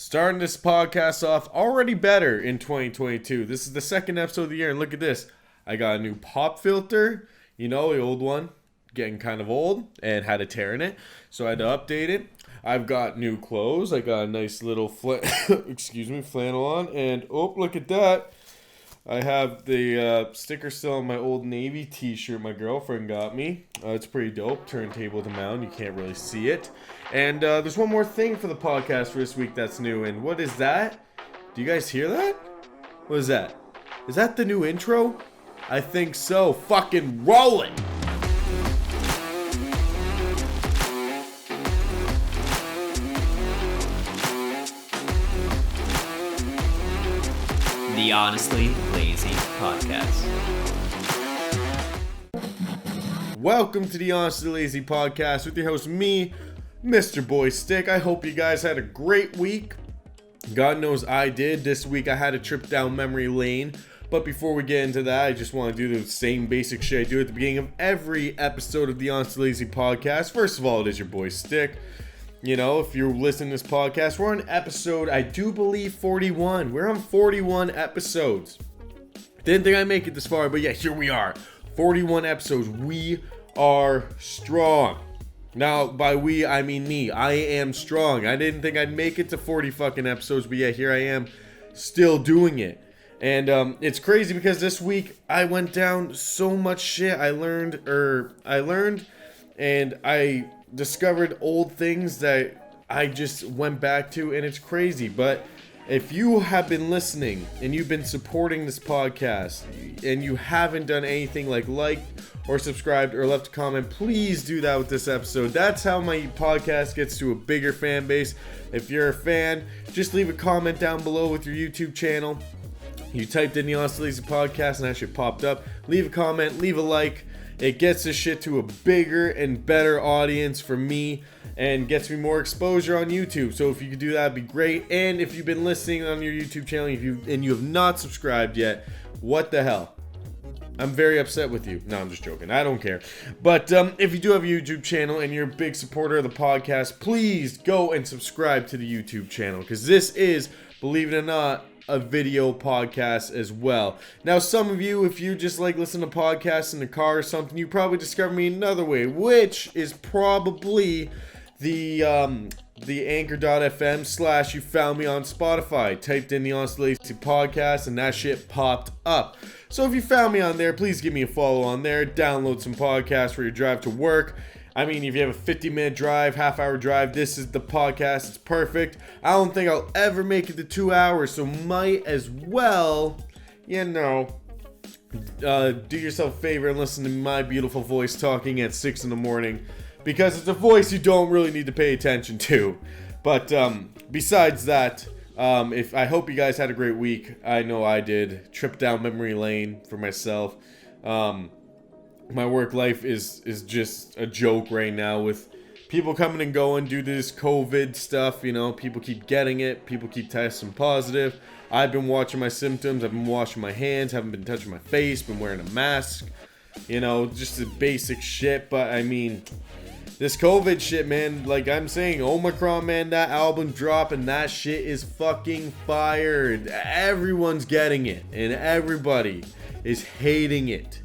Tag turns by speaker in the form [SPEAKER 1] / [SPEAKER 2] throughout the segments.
[SPEAKER 1] Starting this podcast off already better in 2022. This is the second episode of the year, and look at this. I got a new pop filter, the old one, getting kind of old, and had a tear in it, so I had to update it. I've got new clothes. I got a nice little flannel on, and oh, look at that. I have the sticker still on my old Navy t-shirt my girlfriend got me. It's pretty dope. Turntable to mount. You can't really see it. And there's one more thing for the podcast for this week that's new. And what is that? Do you guys hear that? What is that? Is that the new intro? I think so. Fucking roll it!
[SPEAKER 2] The Honestly Lazy Podcast.
[SPEAKER 1] Welcome to the Honestly Lazy Podcast with your host, me, Mr. BoyStick. I hope you guys had a great week. God knows I did. This week I had a trip down memory lane. But before we get into that, I just want to do the same basic shit I do at the beginning of every episode of the Honestly Lazy Podcast. First of all, it is your BoyStick. If you're listening to this podcast, we're on episode, I do believe, 41. We're on 41 episodes. Didn't think I'd make it this far, but yeah, here we are. 41 episodes. We are strong. Now, by we, I mean me. I am strong. I didn't think I'd make it to 40 fucking episodes, but yeah, here I am, still doing it. And it's crazy because this week I went down so much shit. I learned and I discovered old things that I just went back to, and it's crazy. But if you have been listening and you've been supporting this podcast and you haven't done anything like or subscribed or left a comment, please do that with this episode. That's how my podcast gets to a bigger fan base. If you're a fan, just leave a comment down below with your YouTube channel. You typed in the Honestly Lazy Podcast and that shit popped up. Leave a comment, leave a like. It gets this shit to a bigger and better audience for me and gets me more exposure on YouTube. So if you could do that, it'd be great. And if you've been listening on your YouTube channel and you have not subscribed yet, what the hell? I'm very upset with you. No, I'm just joking. I don't care. But if you do have a YouTube channel and you're a big supporter of the podcast, please go and subscribe to the YouTube channel, because this is, believe it or not, a video podcast as well. Now, some of you, if you just listen to podcasts in the car or something, you probably discover me another way, which is probably the anchor.fm / you found me on Spotify. Typed in the Honestly Lazy Podcast and that shit popped up. So if you found me on there, please give me a follow on there. Download some podcasts for your drive to work. I mean, if you have a 50-minute drive, half-hour drive, this is the podcast. It's perfect. I don't think I'll ever make it to 2 hours, so might as well, do yourself a favor and listen to my beautiful voice talking at 6 in the morning, because it's a voice you don't really need to pay attention to. But besides that, I hope you guys had a great week. I know I did. Trip down memory lane for myself. My work life is just a joke right now with people coming and going due to this COVID stuff. People keep getting it. People keep testing positive. I've been watching my symptoms. I've been washing my hands. Haven't been touching my face. Been wearing a mask. Just the basic shit. But I mean, this COVID shit, man, like I'm saying, Omicron, man, that album dropped and that shit is fucking fire. Everyone's getting it and everybody is hating it.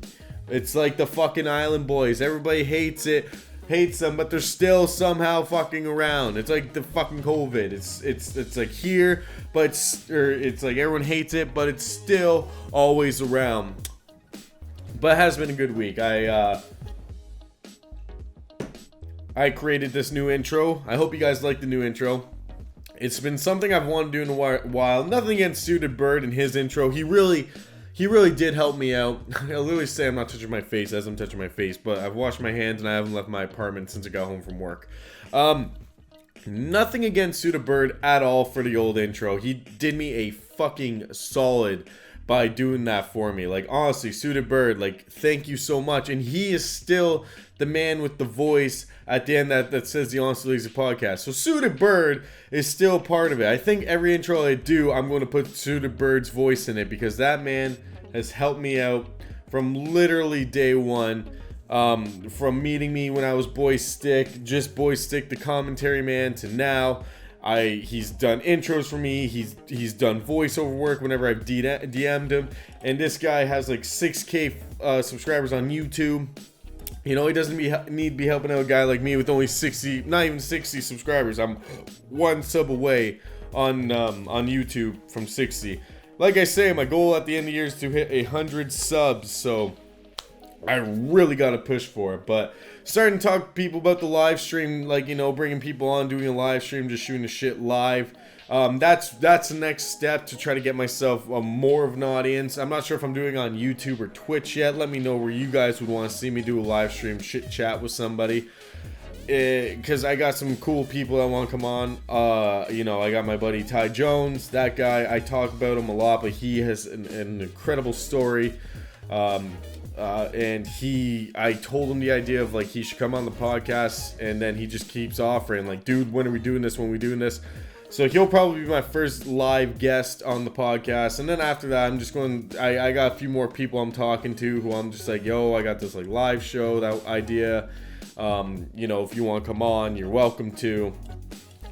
[SPEAKER 1] It's like the fucking Island Boys. Everybody hates them, but they're still somehow fucking around. It's like the fucking COVID. It's like here, but it's like everyone hates it, but it's still always around. But it has been a good week. I created this new intro. I hope you guys like the new intro. It's been something I've wanted to do in a while. Nothing against Suited Bird and his intro. He really did help me out. I literally say I'm not touching my face as I'm touching my face, but I've washed my hands and I haven't left my apartment since I got home from work. Nothing against Suited Bird at all for the old intro. He did me a fucking solid by doing that for me. Honestly, Suited Bird, thank you so much. And he is still the man with the voice at the end that says the Honestly Lazy Podcast. So Suited Bird is still part of it. I think every intro I do, I'm going to put Suited Bird's voice in it, because that man has helped me out from literally day one. From meeting me when I was BoyStick, just BoyStick the commentary man, to now He's done intros for me. He's done voiceover work whenever I've DM'd him. And this guy has like 6K subscribers on YouTube. You know, he doesn't need to be helping out a guy like me with only 60, not even 60 subscribers. I'm one sub away on YouTube from 60. Like I say, my goal at the end of the year is to hit 100 subs. So I really got to push for it. But starting to talk to people about the live stream, like, you know, bringing people on, doing a live stream, just shooting the shit live. That's the next step to try to get myself more of an audience. I'm not sure if I'm doing on YouTube or Twitch yet. Let me know where you guys would want to see me do a live stream, chat with somebody. Because I got some cool people that want to come on. You know, I got my buddy Ty Jones. That guy, I talk about him a lot, but he has an incredible story. And I told him the idea of like he should come on the podcast, and then he just keeps offering like, dude, when are we doing this? When are we doing this? So he'll probably be my first live guest on the podcast. And then after that, I'm just going, I got a few more people I'm talking to who I'm just like, yo, I got this like live show, that idea. You know, if you want to come on, you're welcome to.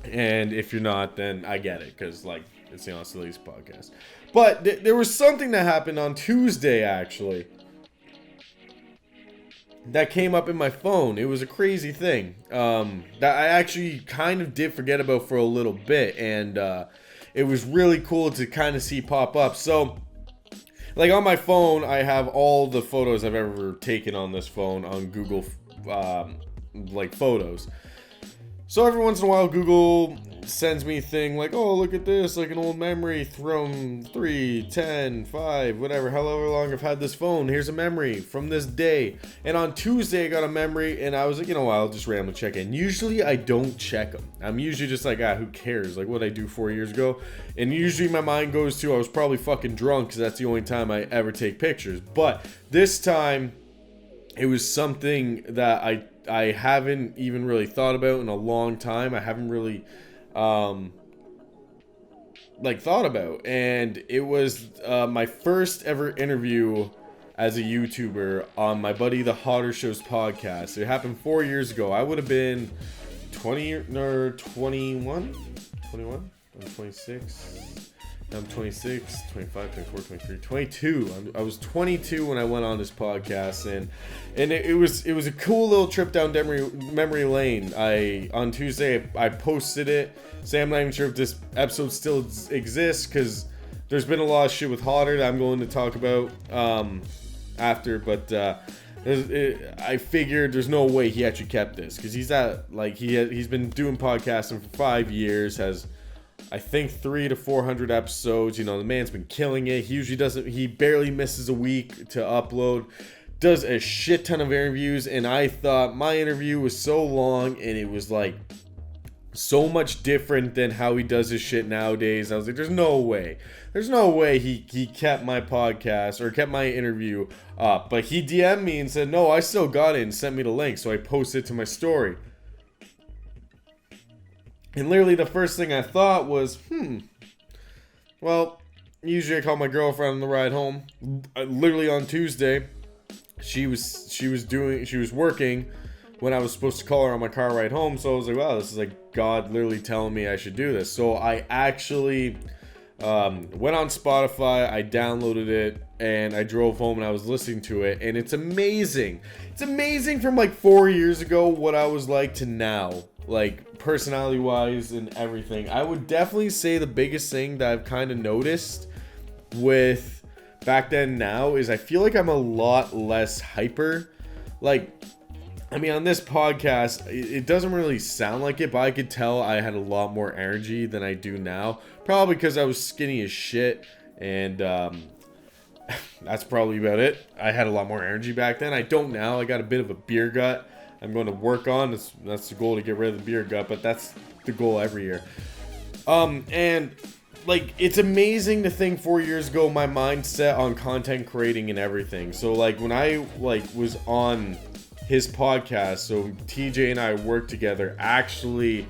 [SPEAKER 1] And if you're not, then I get it, because like it's the Honestly Lazy podcast. But there was something that happened on Tuesday, actually, that came up in my phone. It was a crazy thing that I actually kind of did forget about for a little bit, and it was really cool to kind of see pop up. So like on my phone, I have all the photos I've ever taken on this phone on Google like photos. So every once in a while Google sends me a thing like, oh, look at this, like an old memory from 3, 10, 5, whatever, however long I've had this phone. Here's a memory from this day. And on Tuesday I got a memory, and I was like, you know what, I'll just randomly check in. Usually I don't check them. I'm usually just like, who cares, like what I do 4 years ago. And usually my mind goes to, I was probably fucking drunk, because that's the only time I ever take pictures. But this time it was something that I haven't even really thought about in a long time. I haven't really like thought about, and it was my first ever interview as a YouTuber on my buddy the Hodder Show's podcast. It happened 4 years ago. I would have been 20 or 21. I'm 26. I'm 26, 25, 24, 23, 22. I was 22 when I went on this podcast, and it was a cool little trip down memory lane. On Tuesday I posted it. Say I'm not even sure if this episode still exists, because there's been a lot of shit with Hodder that I'm going to talk about after, but I figured there's no way he actually kept this, because he's been doing podcasting for 5 years, has I think 300 to 400 episodes. You know, the man's been killing it. He barely misses a week to upload, does a shit ton of interviews. And I thought my interview was so long, and it was like so much different than how he does his shit nowadays. I was like, there's no way he kept my podcast or kept my interview up. But he DM'd me and said, no, I still got it, and sent me the link. So I posted it to my story. And literally the first thing I thought was, well, usually I call my girlfriend on the ride home. Literally on Tuesday, she was working when I was supposed to call her on my car ride home. So I was like, wow, this is like God literally telling me I should do this. So I actually went on Spotify, I downloaded it, and I drove home and I was listening to it. And it's amazing. It's amazing from like 4 years ago what I was like to now. Like personality wise and everything. I would definitely say the biggest thing that I've kind of noticed with back then now is I feel like I'm a lot less hyper. Like, I mean, on this podcast, it doesn't really sound like it, but I could tell I had a lot more energy than I do now. Probably because I was skinny as shit, and that's probably about it. I had a lot more energy back then. I don't now. I got a bit of a beer gut I'm going to work on. That's the goal, to get rid of the beer gut, but that's the goal every year. And like, it's amazing to think 4 years ago my mindset on content creating and everything. So like when I was on his podcast, so TJ and I worked together actually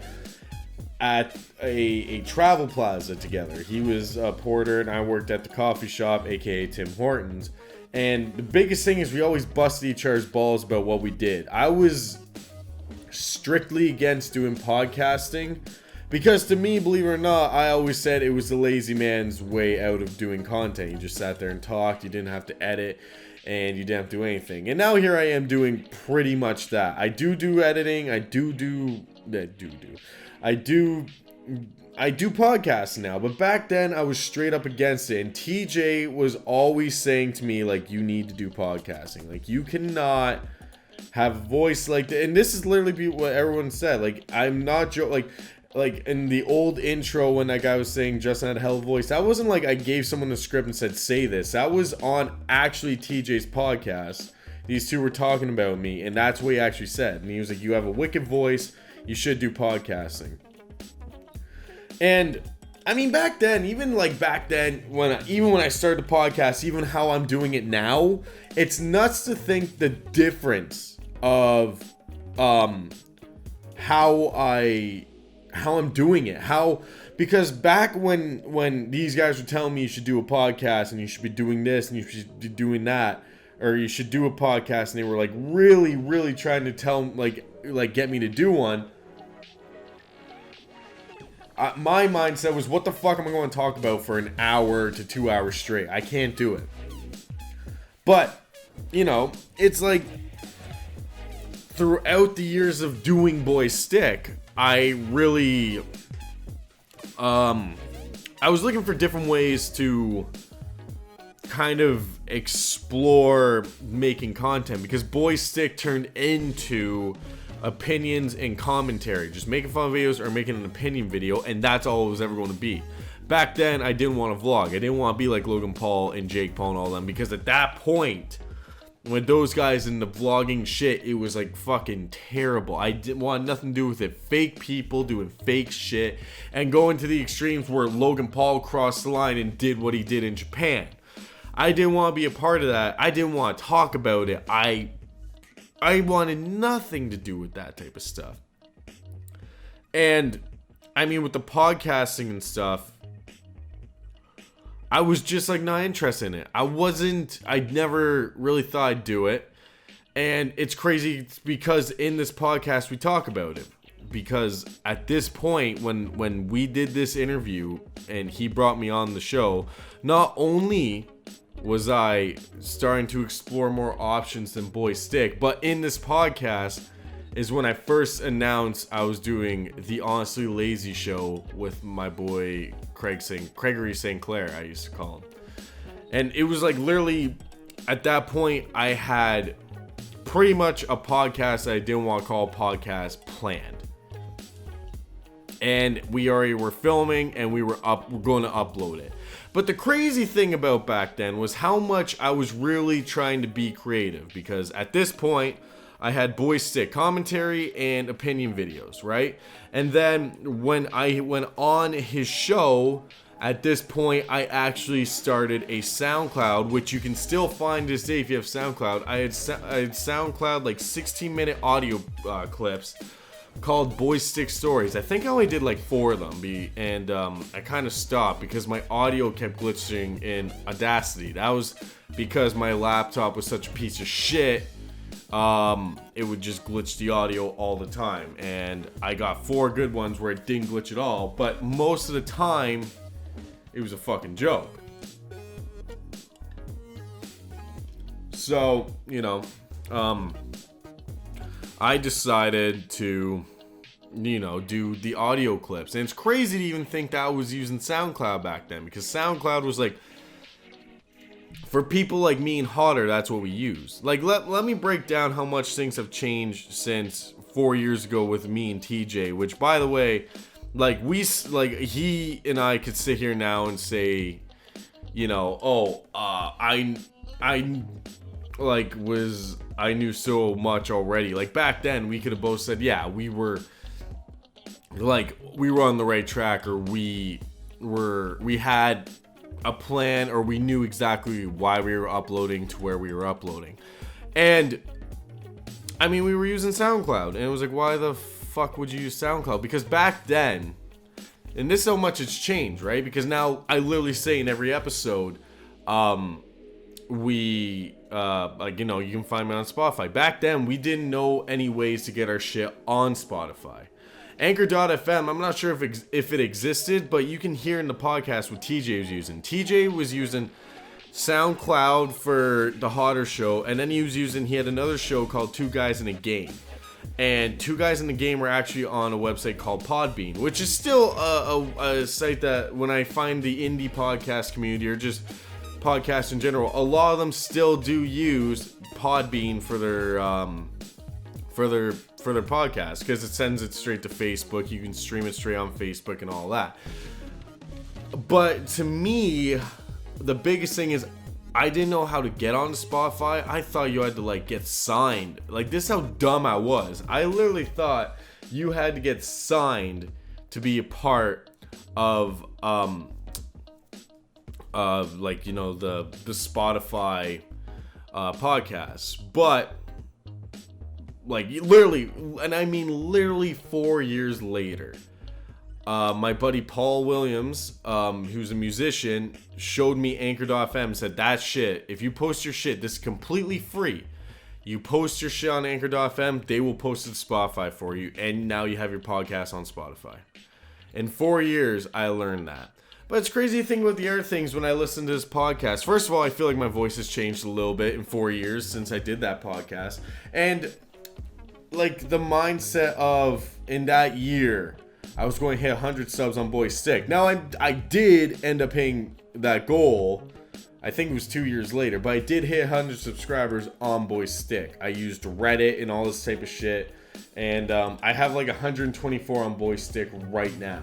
[SPEAKER 1] at a travel plaza together. He was a porter and I worked at the coffee shop, aka Tim Hortons. And the biggest thing is we always busted each other's balls about what we did. I was strictly against doing podcasting Because to me, believe it or not, I always said it was the lazy man's way out of doing content. You just sat there and talked. You didn't have to edit, and you didn't have to do anything. And now here I am doing pretty much that. I do editing. I do podcasts now. But back then, I was straight up against it. And TJ was always saying to me, like, you need to do podcasting. Like, you cannot have a voice like that. And this is literally what everyone said. Like, I'm not joking. Like in the old intro when that guy was saying Justin had a hell of a voice, that wasn't like I gave someone a script and said say this. That was on actually TJ's podcast. These two were talking about me, and that's what he actually said. And he was like, you have a wicked voice, you should do podcasting. And I mean, back then when I started the podcast, even how I'm doing it now, it's nuts to think the difference of how I'm doing it. Because back when these guys were telling me you should do a podcast and you should be doing this and you should be doing that, or you should do a podcast, and they were like really trying to tell like get me to do one, my mindset was, what the fuck am I going to talk about for an hour to 2 hours straight? I can't do it. But you know, it's like throughout the years of doing BoyStick, I really, I was looking for different ways to kind of explore making content, because BoyStick turned into opinions and commentary, just making fun videos or making an opinion video, and that's all it was ever going to be. Back then, I didn't want to vlog. I didn't want to be like Logan Paul and Jake Paul and all them, because at that point, when those guys in the vlogging shit, it was like fucking terrible. I didn't want nothing to do with it. Fake people doing fake shit and going to the extremes where Logan Paul crossed the line and did what he did in Japan. I didn't want to be a part of that. I didn't want to talk about it. I wanted nothing to do with that type of stuff. And I mean, with the podcasting and stuff, I was just like not interested in it. I never really thought I'd do it. And it's crazy because in this podcast we talk about it. Because at this point, when we did this interview and he brought me on the show, not only was I starting to explore more options than BoyStick, but in this podcast is when I first announced I was doing the Honestly Lazy show with my boy Gregory St. Clair, I used to call him. And it was like literally at that point I had pretty much a podcast that I didn't want to call a podcast planned. And we already were filming and we're going to upload it. But the crazy thing about back then was how much I was really trying to be creative, because at this point I had BoyStick commentary and opinion videos, right? And then when I went on his show, at this point, I actually started a SoundCloud, which you can still find this day if you have SoundCloud. I had SoundCloud, like 16-minute audio clips called BoyStick Stories. I think I only did like 4 of them, and I kind of stopped because my audio kept glitching in Audacity. That was because my laptop was such a piece of shit. It would just glitch the audio all the time, and I got 4 good ones where it didn't glitch at all, but most of the time it was a fucking joke. So, you know, I decided to, you know, do the audio clips, and it's crazy to even think that I was using SoundCloud back then, because SoundCloud was like, for people like me and Hodder, that's what we use. Like, let me break down how much things have changed since 4 years ago with me and TJ, which, by the way, he and I could sit here now and say, you know, I knew so much already. Like, back then, we could have both said, yeah, we were on the right track, or we had a plan, or we knew exactly why we were uploading to where we were uploading. And I mean, we were using SoundCloud, and it was like, why the fuck would you use SoundCloud? Because back then, and this is how much it's changed, right? Because now I literally say in every episode, you can find me on Spotify. Back then, we didn't know any ways to get our shit on Spotify. Anchor.fm, I'm not sure if it existed, but you can hear in the podcast what TJ was using. TJ was using SoundCloud for the Hodder Show, and then he had another show called Two Guys in a Game. And Two Guys in the Game were actually on a website called Podbean, which is still a site that when I find the indie podcast community or just podcasts in general, a lot of them still do use Podbean for their podcast, because it sends it straight to Facebook. You can stream it straight on Facebook and all that. But to me, the biggest thing is I didn't know how to get on Spotify. I thought you had to like get signed. Like, this is how dumb I was. I literally thought you had to get signed to be a part of like, you know, the Spotify podcasts. But like, literally, and I mean literally 4 years later, my buddy Paul Williams, who's a musician, showed me Anchor.fm, said, that shit, if you post your shit, this is completely free. You post your shit on Anchor.fm, they will post it to Spotify for you, and now you have your podcast on Spotify. In 4 years, I learned that. But it's crazy to think about the other things when I listen to this podcast. First of all, I feel like my voice has changed a little bit in 4 years since I did that podcast. And like the mindset of, in that year, I was going to hit 100 subs on BoyStick. Now, I did end up hitting that goal. I think it was 2 years later, but I did hit 100 subscribers on BoyStick. I used Reddit and all this type of shit. And I have like 124 on BoyStick right now.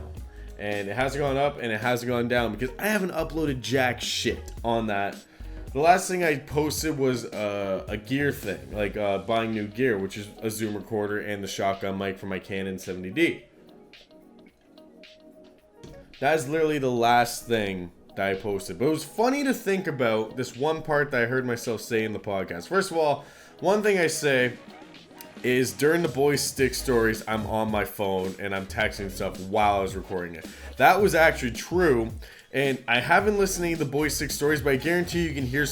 [SPEAKER 1] And it hasn't gone up and it hasn't gone down because I haven't uploaded jack shit on that. The last thing I posted was a gear thing, like buying new gear, which is a Zoom recorder and the shotgun mic for my Canon 70D. That is literally the last thing that I posted. But it was funny to think about this one part that I heard myself say in the podcast. First of all, one thing I say is during the BoyStick stories, I'm on my phone and I'm texting stuff while I was recording it. That was actually true. And I haven't listened to the BoyStick stories, but I guarantee you can hear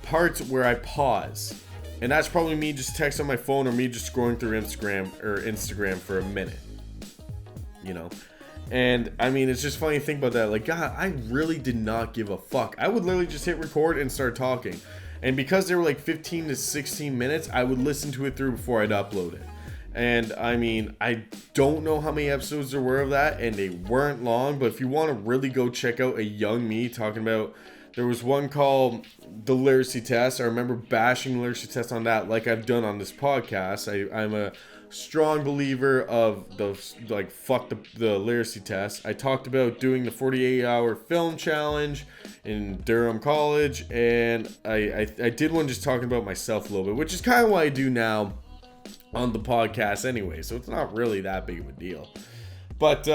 [SPEAKER 1] parts where I pause. And that's probably me just texting on my phone or me just scrolling through Instagram for a minute. You know? And I mean, it's just funny to think about that. Like, God, I really did not give a fuck. I would literally just hit record and start talking. And because they were like 15 to 16 minutes, I would listen to it through before I'd upload it. And I mean, I don't know how many episodes there were of that, and they weren't long. But if you want to really go check out a young me talking about, there was one called The Literacy Test. I remember bashing the literacy test on that like I've done on this podcast. I'm a strong believer of the, like, fuck the literacy test. I talked about doing the 48-hour film challenge in Durham College, and I did one just talking about myself a little bit, which is kind of what I do now on the podcast anyway, so it's not really that big of a deal. But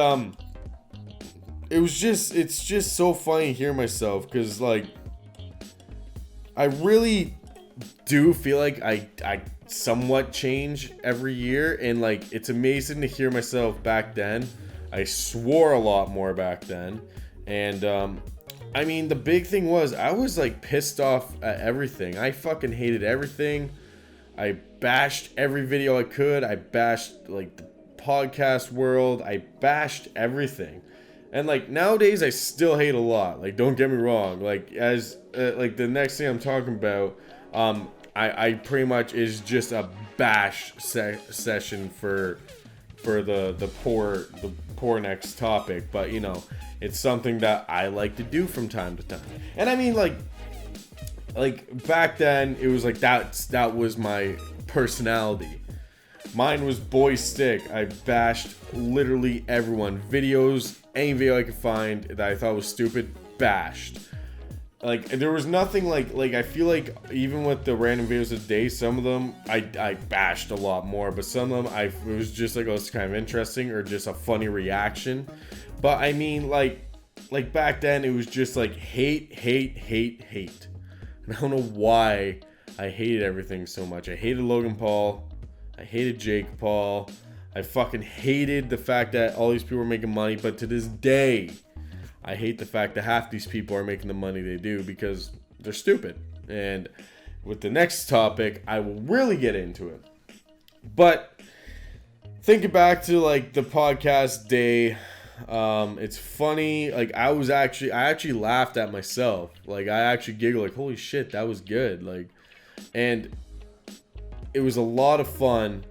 [SPEAKER 1] it's just so funny to hear myself, because like I really do feel like I somewhat change every year, and like it's amazing to hear myself back then. I swore a lot more back then, and I mean, the big thing was I was like pissed off at everything. I fucking hated everything. I bashed every video I could. I bashed like the podcast world. I bashed everything. And like nowadays I still hate a lot. Like, don't get me wrong. Like, as like the next thing I'm talking about, I pretty much is just a bash session for the poor next topic. But you know, it's something that I like to do from time to time. And I mean, like back then it was like that was my personality. Mine was BoyStick. I bashed literally everyone. Videos, any video I could find that I thought was stupid, bashed. Like, there was nothing like I feel like even with the random videos of the day, some of them I bashed a lot more, but some of them it was just like, oh, it's kind of interesting or just a funny reaction. But I mean, like back then it was just like hate. And I don't know why I hated everything so much. I hated Logan Paul. I hated Jake Paul. I fucking hated the fact that all these people were making money. But to this day, I hate the fact that half these people are making the money they do because they're stupid. And with the next topic, I will really get into it. But thinking back to like the podcast day, it's funny. Like I actually laughed at myself. Like I actually giggled. Like holy shit, that was good. Like, and it was a lot of fun.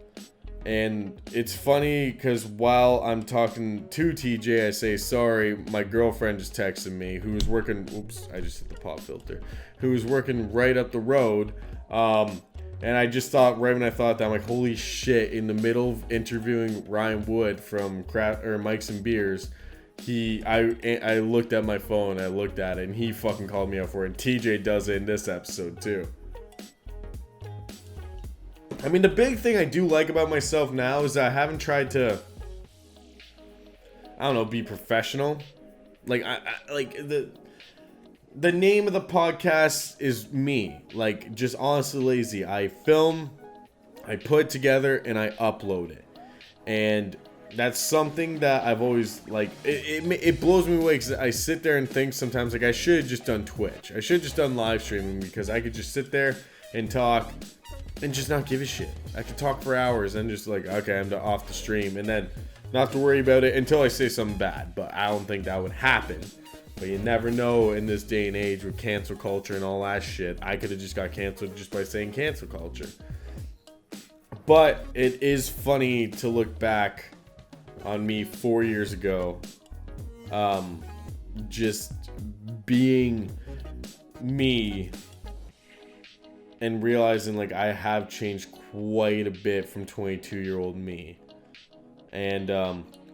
[SPEAKER 1] And it's funny because while I'm talking to TJ, I say, sorry, my girlfriend just texted me who was working, oops, I just hit the pop filter, who was working right up the road. And I just thought, right when I thought that, I'm like, holy shit, in the middle of interviewing Ryan Wood from Mike's and Beers, I looked at my phone, I looked at it, and he fucking called me out for it. And TJ does it in this episode too. I mean, the big thing I do like about myself now is that I haven't tried to, I don't know, be professional. Like, I like the name of the podcast is me. Like, just honestly lazy. I film, I put it together, and I upload it. And that's something that I've always, like, it blows me away because I sit there and think sometimes, like, I should have just done Twitch. I should have just done live streaming because I could just sit there and talk and just not give a shit. I could talk for hours and just like, okay, I'm off the stream, and then not have to worry about it until I say something bad. But I don't think that would happen. But you never know in this day and age with cancel culture and all that shit. I could have just got canceled just by saying cancel culture. But it is funny to look back on me 4 years ago, just being me, and realizing like I have changed quite a bit from 22-year-old me. And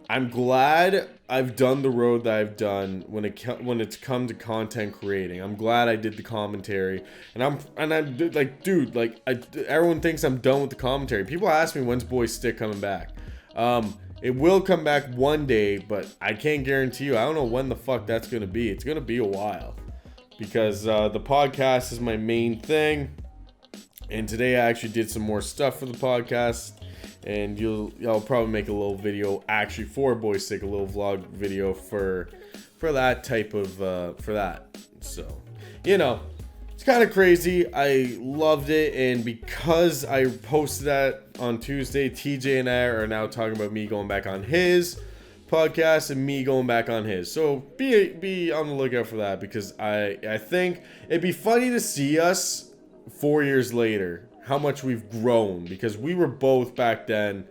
[SPEAKER 1] I'm glad I've done the road that I've done when it's come to content creating. I'm glad I did the commentary, and I'm like, dude, like everyone thinks I'm done with the commentary. People ask me when's BoyStick coming back. It will come back one day, but I can't guarantee you. I don't know when the fuck that's gonna be. It's gonna be a while because the podcast is my main thing. And today I actually did some more stuff for the podcast, and I'll probably make a little video actually for BoyStick, a little vlog video for that type of for that. So, you know, it's kind of crazy. I loved it, and because I posted that on Tuesday, TJ and I are now talking about me going back on his podcast and me going back on his. So be on the lookout for that, because I think it'd be funny to see us 4 years later, how much we've grown, because we were both back then,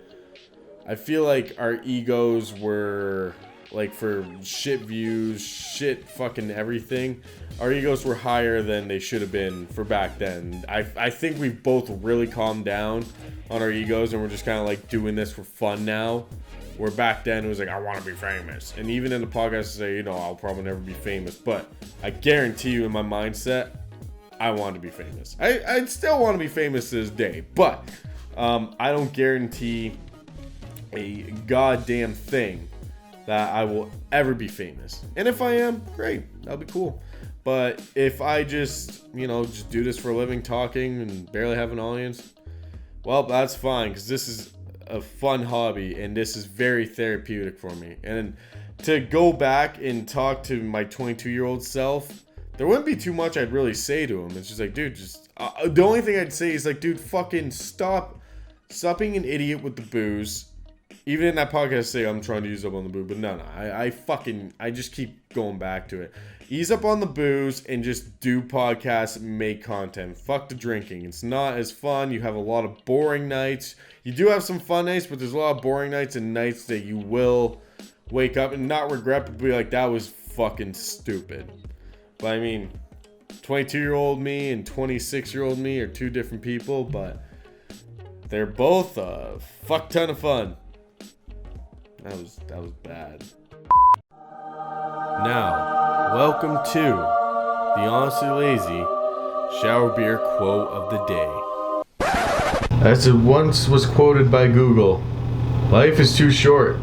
[SPEAKER 1] I feel like our egos were like, for shit views, shit fucking everything, our egos were higher than they should have been for back then. I think we've both really calmed down on our egos, and we're just kind of like doing this for fun now, where back then it was like, I want to be famous. And even in the podcast I say, you know, I'll probably never be famous, but I guarantee you in my mindset, I want to be famous. I'd still want to be famous to this day, but I don't guarantee a goddamn thing that I will ever be famous. And if I am, great, that'll be cool. But if I just, you know, just do this for a living, talking and barely have an audience, well, that's fine, because this is a fun hobby and this is very therapeutic for me. And to go back and talk to my 22-year-old self, there wouldn't be too much I'd really say to him. It's just like, dude, just the only thing I'd say is like, dude, fucking stop being an idiot with the booze. Even in that podcast, I say I'm trying to use up on the booze, but no, I just keep going back to it. Ease up on the booze and just do podcasts and make content. Fuck the drinking. It's not as fun. You have a lot of boring nights. You do have some fun nights, but there's a lot of boring nights and nights that you will wake up and not regret, but be like, that was fucking stupid. But I mean, 22-year-old me and 26-year-old me are two different people, but they're both a fuck ton of fun. That was bad. Now, welcome to the Honestly Lazy Shower Beer Quote of the Day. As it once was quoted by Google, life is too short.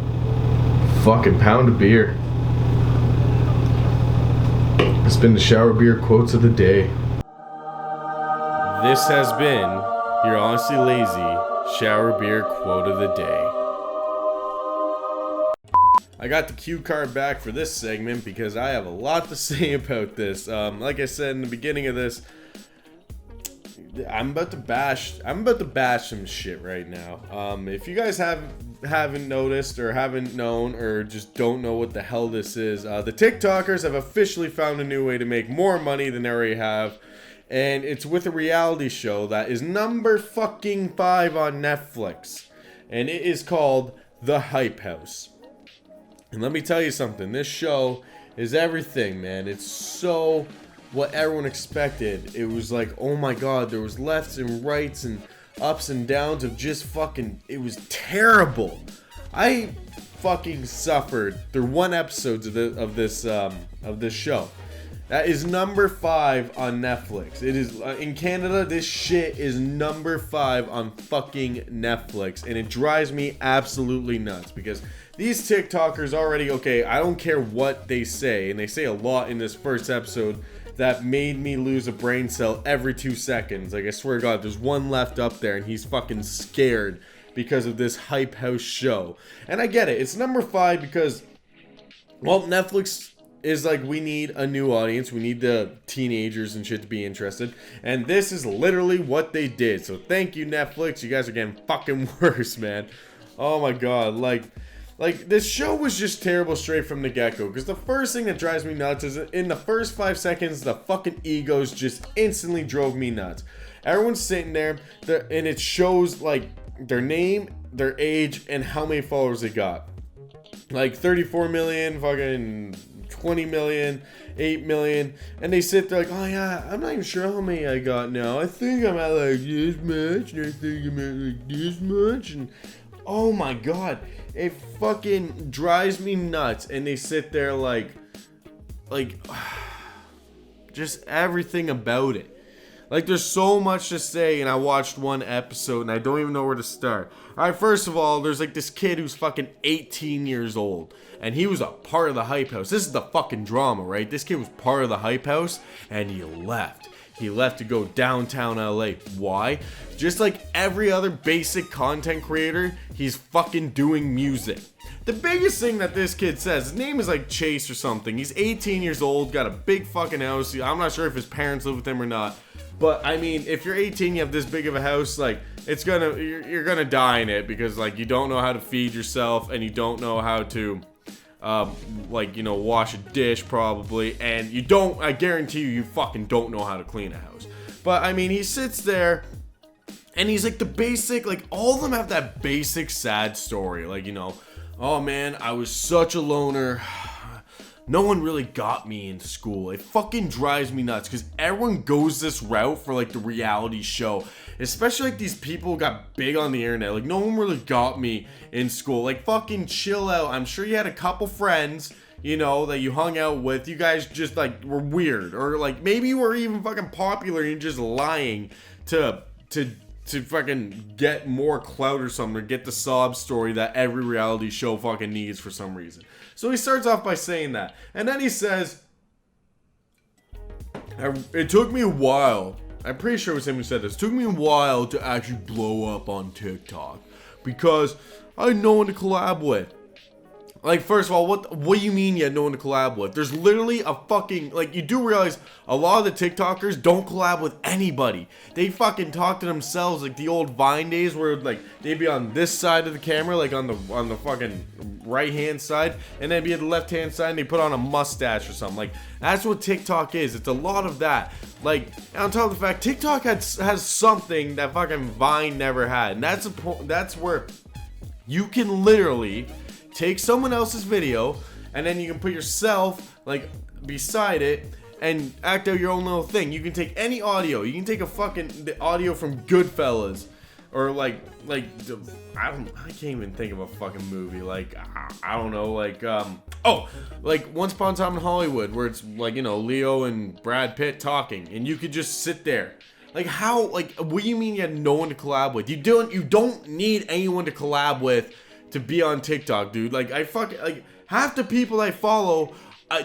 [SPEAKER 1] Fucking pound of beer. It's been the Shower Beer Quotes of the Day. This has been your Honestly Lazy Shower Beer Quote of the Day. I got the cue card back for this segment because I have a lot to say about this. Like I said in the beginning of this, I'm about to bash some shit right now. If you guys haven't noticed or haven't known or just don't know what the hell this is, the TikTokers have officially found a new way to make more money than they already have. And it's with a reality show that is number fucking 5 on Netflix. And it is called The Hype House. And let me tell you something. This show is everything, man. It's so what everyone expected. It was like, oh my god, there was lefts and rights and ups and downs of just fucking, it was terrible. I fucking suffered through one episode of this show. That is number 5 on Netflix. It is in Canada. This shit is number 5 on fucking Netflix, and it drives me absolutely nuts because these TikTokers already, okay, I don't care what they say, and they say a lot in this first episode that made me lose a brain cell every 2 seconds. Like, I swear to God, there's one left up there, and he's fucking scared because of this Hype House show. And I get it. It's number 5 because, well, Netflix is like, we need a new audience. We need the teenagers and shit to be interested. And this is literally what they did. So thank you, Netflix. You guys are getting fucking worse, man. Oh my God. Like this show was just terrible straight from the get-go. Because the first thing that drives me nuts is in the first 5 seconds, the fucking egos just instantly drove me nuts. Everyone's sitting there, and it shows like their name, their age, and how many followers they got. Like 34 million, fucking 20 million, 8 million, and they sit there like, oh yeah, I'm not even sure how many I got now. I think I'm at like this much, and I think I'm at like this much, and oh my god, it fucking drives me nuts. And they sit there like just everything about it. Like, there's so much to say, and I watched one episode, and I don't even know where to start. Alright, first of all, there's like this kid who's fucking 18 years old, and he was a part of the Hype House. This is the fucking drama, right? This kid was part of the Hype House, and he left. He left to go downtown LA. Why? Just like every other basic content creator, he's fucking doing music. The biggest thing that this kid says, his name is like Chase or something. He's 18 years old, got a big fucking house. I'm not sure if his parents live with him or not. But I mean, if you're 18, you have this big of a house, like, you're gonna die in it because, like, you don't know how to feed yourself and you don't know how to, wash a dish probably, and I guarantee you fucking don't know how to clean a house. But I mean, he sits there and he's like the basic, like, all of them have that basic sad story, like, oh man, I was such a loner. No one really got me in school. It fucking drives me nuts because everyone goes this route for like the reality show. Especially like these people who got big on the internet. Like, no one really got me in school. Like, fucking chill out. I'm sure you had a couple friends, that you hung out with. You guys just like were weird. Or like maybe you were even fucking popular and you're just lying to fucking get more clout or something, or get the sob story that every reality show fucking needs for some reason. So he starts off by saying that, and then he says, it took me a while, I'm pretty sure it was him who said this, it took me a while to actually blow up on TikTok, because I had no one to collab with. Like, first of all, what do you mean you had no one to collab with? There's literally a fucking, like, you do realize a lot of the TikTokers don't collab with anybody. They fucking talk to themselves, like the old Vine days where, like, they'd be on this side of the camera, like on the fucking right-hand side, and then be at the left-hand side, and they put on a mustache or something. Like, that's what TikTok is. It's a lot of that. Like, on top of the fact, TikTok has something that fucking Vine never had, and that's where you can literally take someone else's video, and then you can put yourself, like, beside it, and act out your own little thing. You can take any audio. You can take the audio from Goodfellas, or like, I can't even think of a fucking movie. Like, I don't know, like, like Once Upon a Time in Hollywood, where it's like, Leo and Brad Pitt talking, and you could just sit there. Like, how, like, what do you mean you had no one to collab with? You don't need anyone to collab with to be on TikTok, dude. Like, half the people I follow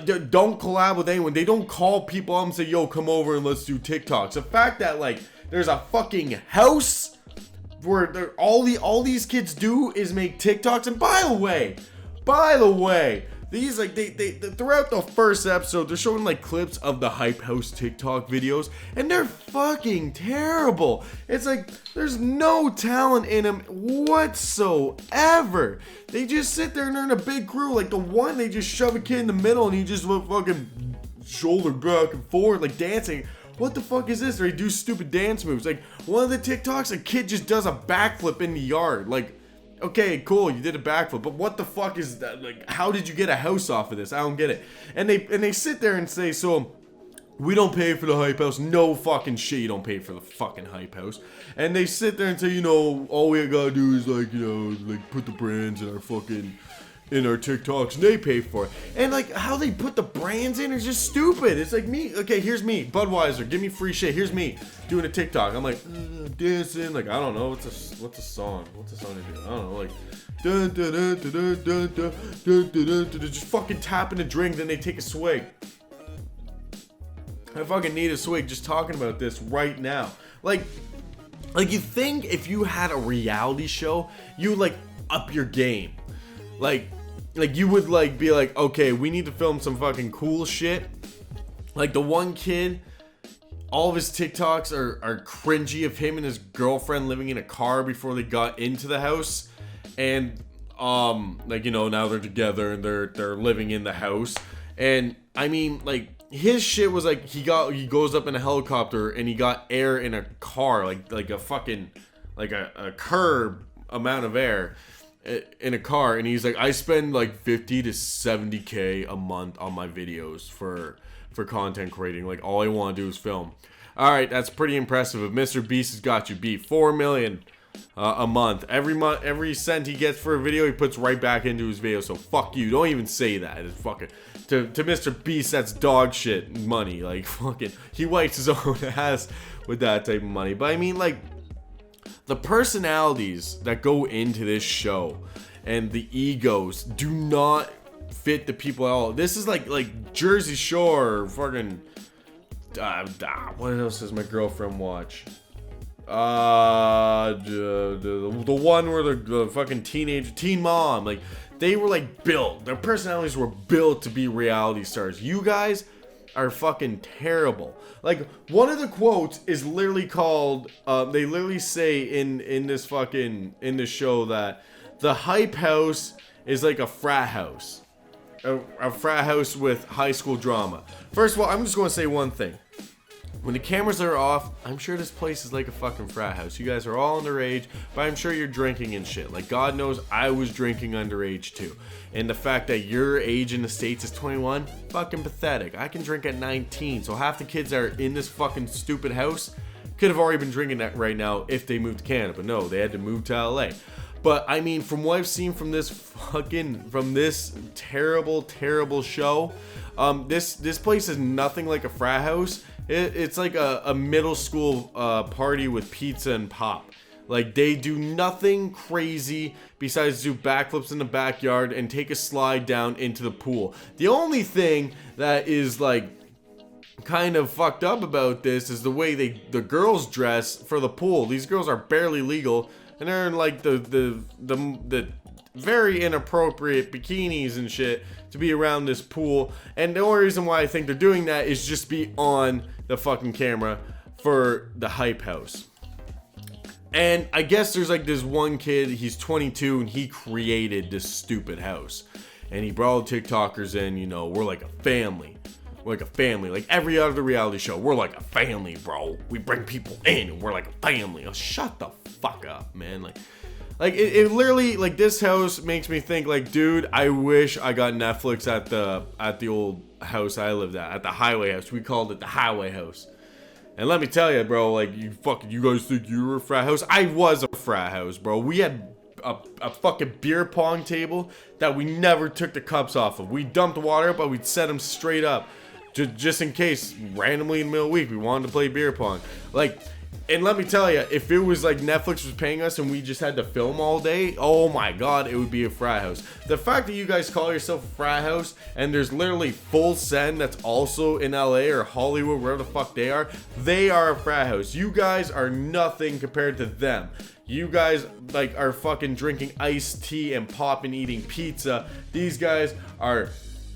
[SPEAKER 1] don't collab with anyone. They don't call people up and say, yo, come over and let's do TikToks. The fact that, like, there's a fucking house where all these kids do is make TikToks. And by the way, These, like, they throughout the first episode, they're showing, like, clips of the Hype House TikTok videos, and they're fucking terrible. It's like, there's no talent in them whatsoever. They just sit there and they're in a big crew. Like, the one, they just shove a kid in the middle, and he just fucking shoulder back and forward, like, dancing. What the fuck is this? Or he do stupid dance moves. Like, one of the TikToks, a kid just does a backflip in the yard. Like, okay, cool, you did a backflip, but what the fuck is that? Like, how did you get a house off of this? I don't get it. And they sit there and say, so, we don't pay for the Hype House. No fucking shit, you don't pay for the fucking Hype House. And they sit there and say, you know, all we gotta do is, like, you know, like, put the brands in our fucking, in our TikToks, and they pay for it. And, like, how they put the brands in is just stupid. It's like me, okay, here's me, Budweiser, give me free shit. Here's me doing a TikTok. I'm like, dancing, like, I don't know, what's a song? What's a song to do? I don't know, like, dun, dun, dun, dun, dun, dun, dun, dun, dun, dun, just fucking tapping a drink, then they take a swig. I fucking need a swig just talking about this right now. Like you think if you had a reality show, you would, like, up your game. Like you would, like, be like, okay, we need to film some fucking cool shit. Like, the one kid, all of his TikToks are cringy of him and his girlfriend living in a car before they got into the house. And, like, you know, now they're together and they're living in the house. And, I mean, like, his shit was, like, he goes up in a helicopter and he got air in a car, like a fucking, like a curb amount of air in a car, and he's like, I spend like 50 to 70k a month on my videos for content creating. Like, all I want to do is film. All right, that's pretty impressive. If Mr. Beast has got you beat, 4 million a month. Every cent he gets for a video, he puts right back into his video. So fuck you. Don't even say that. It's fucking to Mr. Beast. That's dog shit money. Like, fucking, he wipes his own ass with that type of money. But I mean, like, the personalities that go into this show and the egos do not fit the people at all. This is like Jersey Shore, or fucking what else does my girlfriend watch? The one where the fucking teen mom, like, they were like built. Their personalities were built to be reality stars. You guys are fucking terrible. Like, one of the quotes is literally called, they literally say in this show that the Hype House is like a frat house. A frat house with high school drama. First of all, I'm just going to say one thing. When the cameras are off, I'm sure this place is like a fucking frat house. You guys are all underage, but I'm sure you're drinking and shit. Like, God knows I was drinking underage too. And the fact that your age in the States is 21, fucking pathetic. I can drink at 19, so half the kids that are in this fucking stupid house could have already been drinking that right now if they moved to Canada. But no, they had to move to LA. But I mean, from what I've seen from this terrible show, this place is nothing like a frat house. It's like a middle school party with pizza and pop. Like, they do nothing crazy besides do backflips in the backyard and take a slide down into the pool. The only thing that is, like, kind of fucked up about this is the way the girls dress for the pool. These girls are barely legal, and they're in, like, the very inappropriate bikinis and shit to be around this pool. And the only reason why I think they're doing that is just be on the fucking camera for the Hype House. And I guess there's like this one kid, he's 22, and he created this stupid house. And he brought all the TikTokers in, you know, we're like a family. We're like a family. Like every other reality show, we're like a family, bro. We bring people in, and we're like a family. Oh, shut the fuck up, man. Like it literally, like, this house makes me think, like, dude, I wish I got Netflix at the old house I lived at the Highway House. We called it the Highway House. And let me tell you, bro, like, you guys think you were a frat house? I was a frat house, bro. We had a fucking beer pong table that we never took the cups off of. We dumped water, but we'd set them straight up. Just in case, randomly in the middle of the week, we wanted to play beer pong. Like, And let me tell you, if it was like Netflix was paying us and we just had to film all day, oh my god, it would be a frat house. The fact that you guys call yourself a frat house and there's literally Full Send that's also in LA or Hollywood, wherever the fuck they are a frat house. You guys are nothing compared to them. You guys like are fucking drinking iced tea and popping eating pizza. These guys are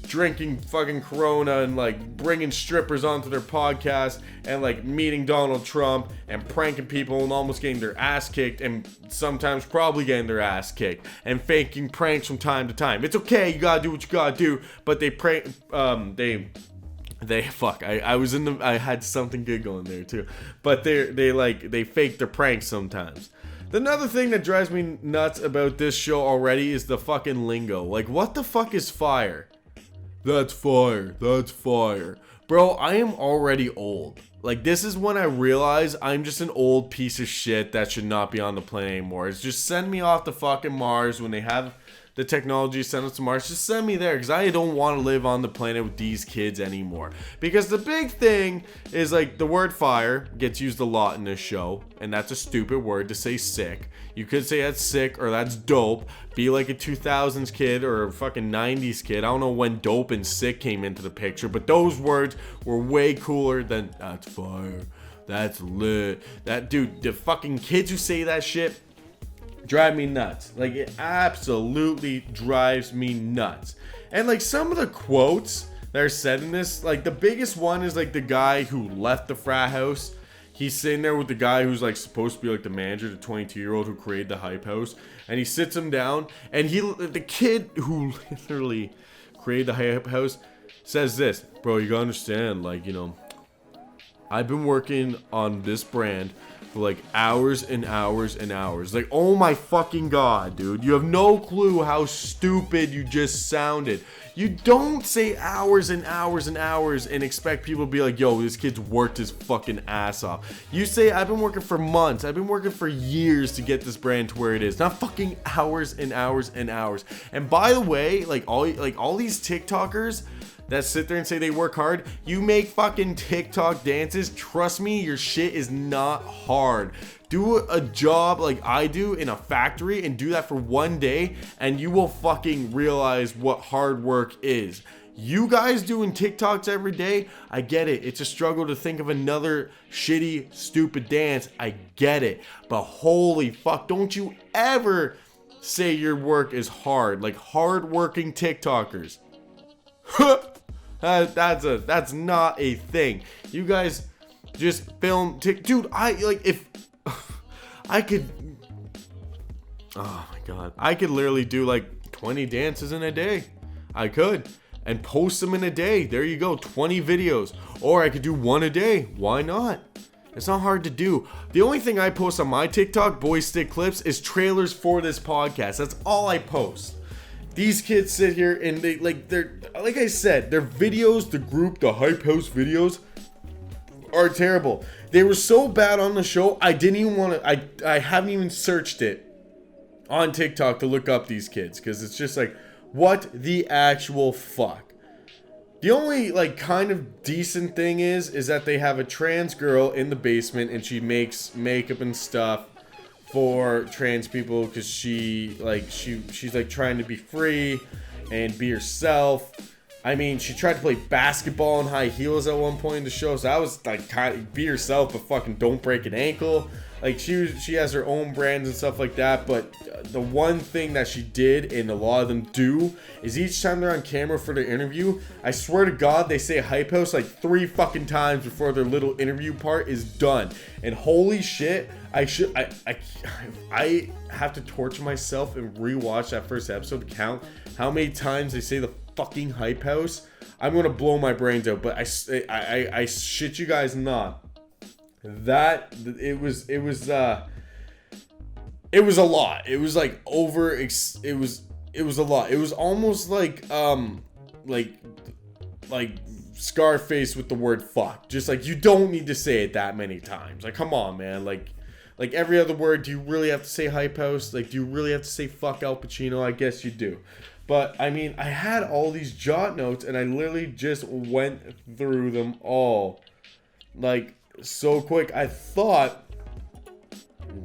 [SPEAKER 1] drinking fucking Corona and like bringing strippers onto their podcast and like meeting Donald Trump and pranking people and almost getting their ass kicked and sometimes probably getting their ass kicked and faking pranks from time to time. It's okay, you gotta do what you gotta do, but they prank I had something good going there too, but they fake their pranks sometimes. Another thing that drives me nuts about this show already is the fucking lingo. Like, what the fuck is fire? That's fire. That's fire. Bro, I am already old. Like, this is when I realize I'm just an old piece of shit that should not be on the planet anymore. It's just send me off to fucking Mars when they have the technology to send us to Mars. Just send me there, because I don't want to live on the planet with these kids anymore. Because the big thing is, like, the word fire gets used a lot in this show, and that's a stupid word to say sick. You could say that's sick or that's dope. Be like a 2000s kid or a fucking 90s kid. I don't know when dope and sick came into the picture, but those words were way cooler than that's fire, that's lit. That dude, the fucking kids who say that shit drive me nuts. Like, it absolutely drives me nuts. And like some of the quotes that are said in this, like the biggest one is like the guy who left the frat house. He's sitting there with the guy who's like supposed to be like the manager, the 22-year-old who created the hype house, and he sits him down, and the kid who literally created the hype house says this, bro, you gotta understand, like, you know, I've been working on this brand for like hours and hours and hours. Like, oh my fucking god, dude. You have no clue how stupid you just sounded. You don't say hours and hours and hours and expect people to be like, yo, this kid's worked his fucking ass off. You say, I've been working for months. I've been working for years to get this brand to where it is. Not fucking hours and hours and hours. And by the way, like all these TikTokers that sit there and say they work hard, you make fucking TikTok dances. Trust me, your shit is not hard. Do a job like I do in a factory and do that for one day, and you will fucking realize what hard work is. You guys doing TikToks every day, I get it. It's a struggle to think of another shitty, stupid dance. I get it. But holy fuck, don't you ever say your work is hard. Like hard-working TikTokers. That's not a thing. You guys just film dude, if I could, oh my god, I could literally do like 20 dances in a day. I could, and post them in a day. There you go, 20 videos. Or I could do one a day. Why not? It's not hard to do. The only thing I post on my TikTok, BoyStick Clips, is trailers for this podcast. That's all I post. These kids sit here and they're like I said, their videos, the group, the Hype House videos are terrible. They were so bad on the show, I didn't even want to, I haven't even searched it on TikTok to look up these kids, because it's just like, what the actual fuck? The only like kind of decent thing is that they have a trans girl in the basement and she makes makeup and stuff for trans people, because she's like trying to be free and be herself. I mean, she tried to play basketball in high heels at one point in the show, so that was like kind of be yourself, but fucking don't break an ankle. Like she has her own brands and stuff like that. But the one thing that she did, and a lot of them do, is each time they're on camera for their interview, I swear to God, they say Hype House like 3 fucking times before their little interview part is done. And holy shit, I have to torture myself and rewatch that first episode to count how many times they say the fucking Hype House. I'm gonna blow my brains out, but I shit you guys not. That it was a lot. It was like it was a lot. It was almost like Scarface with the word fuck. Just like, you don't need to say it that many times. Like, come on, man. Like every other word, do you really have to say Hype House? Like, do you really have to say fuck Al Pacino? I guess you do. But I mean, I had all these jot notes and I literally just went through them all like so quick. I thought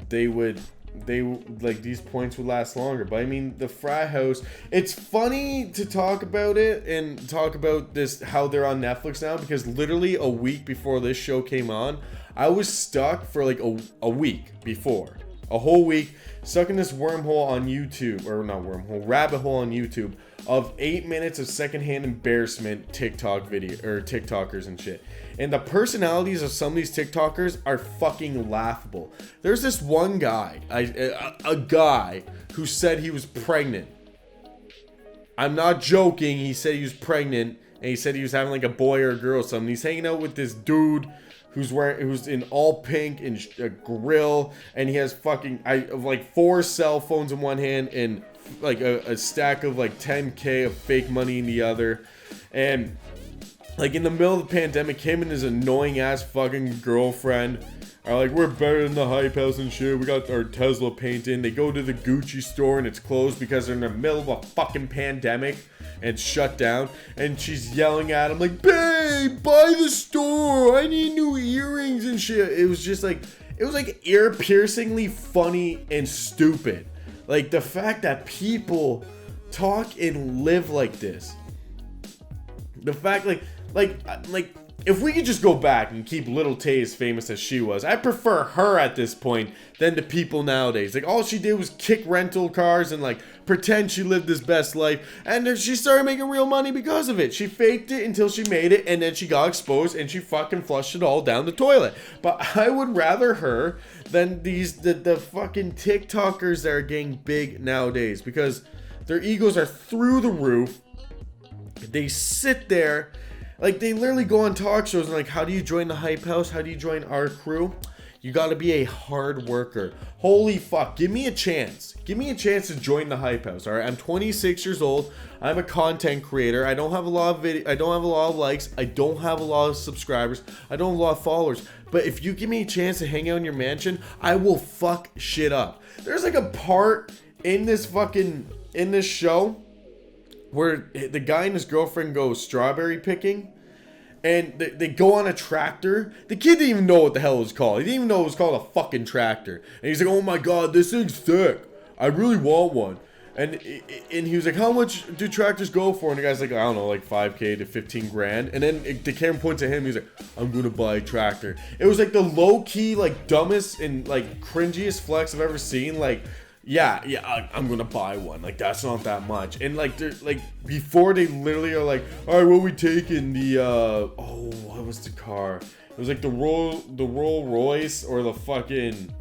[SPEAKER 1] they like these points would last longer. But I mean, the frat house, it's funny to talk about it and talk about this, how they're on Netflix now, because literally a week before this show came on, I was stuck for like a week before, a whole week, stuck in this wormhole on YouTube, or not wormhole, rabbit hole on YouTube of 8 minutes of secondhand embarrassment TikTok video, or TikTokers and shit. And the personalities of some of these TikTokers are fucking laughable. There's this one guy, a guy who said he was pregnant. I'm not joking. He said he was pregnant, and he said he was having like a boy or a girl or something. He's hanging out with this dude who's in all pink and a grill, and he has fucking like 4 cell phones in one hand and like a stack of like 10K of fake money in the other. And like in the middle of the pandemic, him and his annoying ass fucking girlfriend are like, we're better than the hype house and shit. We got our Tesla painting. They go to the Gucci store and it's closed because they're in the middle of a fucking pandemic and it's shut down. And she's yelling at him like, babe, buy the store. I need new earrings and shit. It was just like, it was like ear-piercingly funny and stupid. Like the fact that people talk and live like this. The fact like if we could just go back and keep Little Tay as famous as she was, I prefer her at this point than the people nowadays. Like all she did was kick rental cars and like pretend she lived this best life, and then she started making real money because of it. She faked it until she made it, and then she got exposed and she fucking flushed it all down the toilet. But I would rather her than the fucking TikTokers that are getting big nowadays, because their egos are through the roof. They sit there, like they literally go on talk shows and like, how do you join the hype house? How do you join our crew? You got to be a hard worker. Holy fuck, give me a chance. Give me a chance to join the hype house. All right, I'm 26 years old. I'm a content creator. I don't have a lot of I don't have a lot of likes. I don't have a lot of subscribers. I don't have a lot of followers. But if you give me a chance to hang out in your mansion, I will fuck shit up. There's like a part in this show where the guy and his girlfriend go strawberry picking, and they go on a tractor. The kid didn't even know what the hell it was called. He didn't even know it was called a fucking tractor. And he's like, oh my god, this thing's sick. I really want one. And he was like, how much do tractors go for? And the guy's like, I don't know, like 5K to 15 grand. And then the camera points at him. He's like, I'm going to buy a tractor. It was like the low-key, like dumbest and like cringiest flex I've ever seen. Like, yeah, I'm gonna buy one. Like, that's not that much. And like, they're like, before they literally are like, all right, what are we taking? What was the car? It was like the Rolls Royce or the fucking,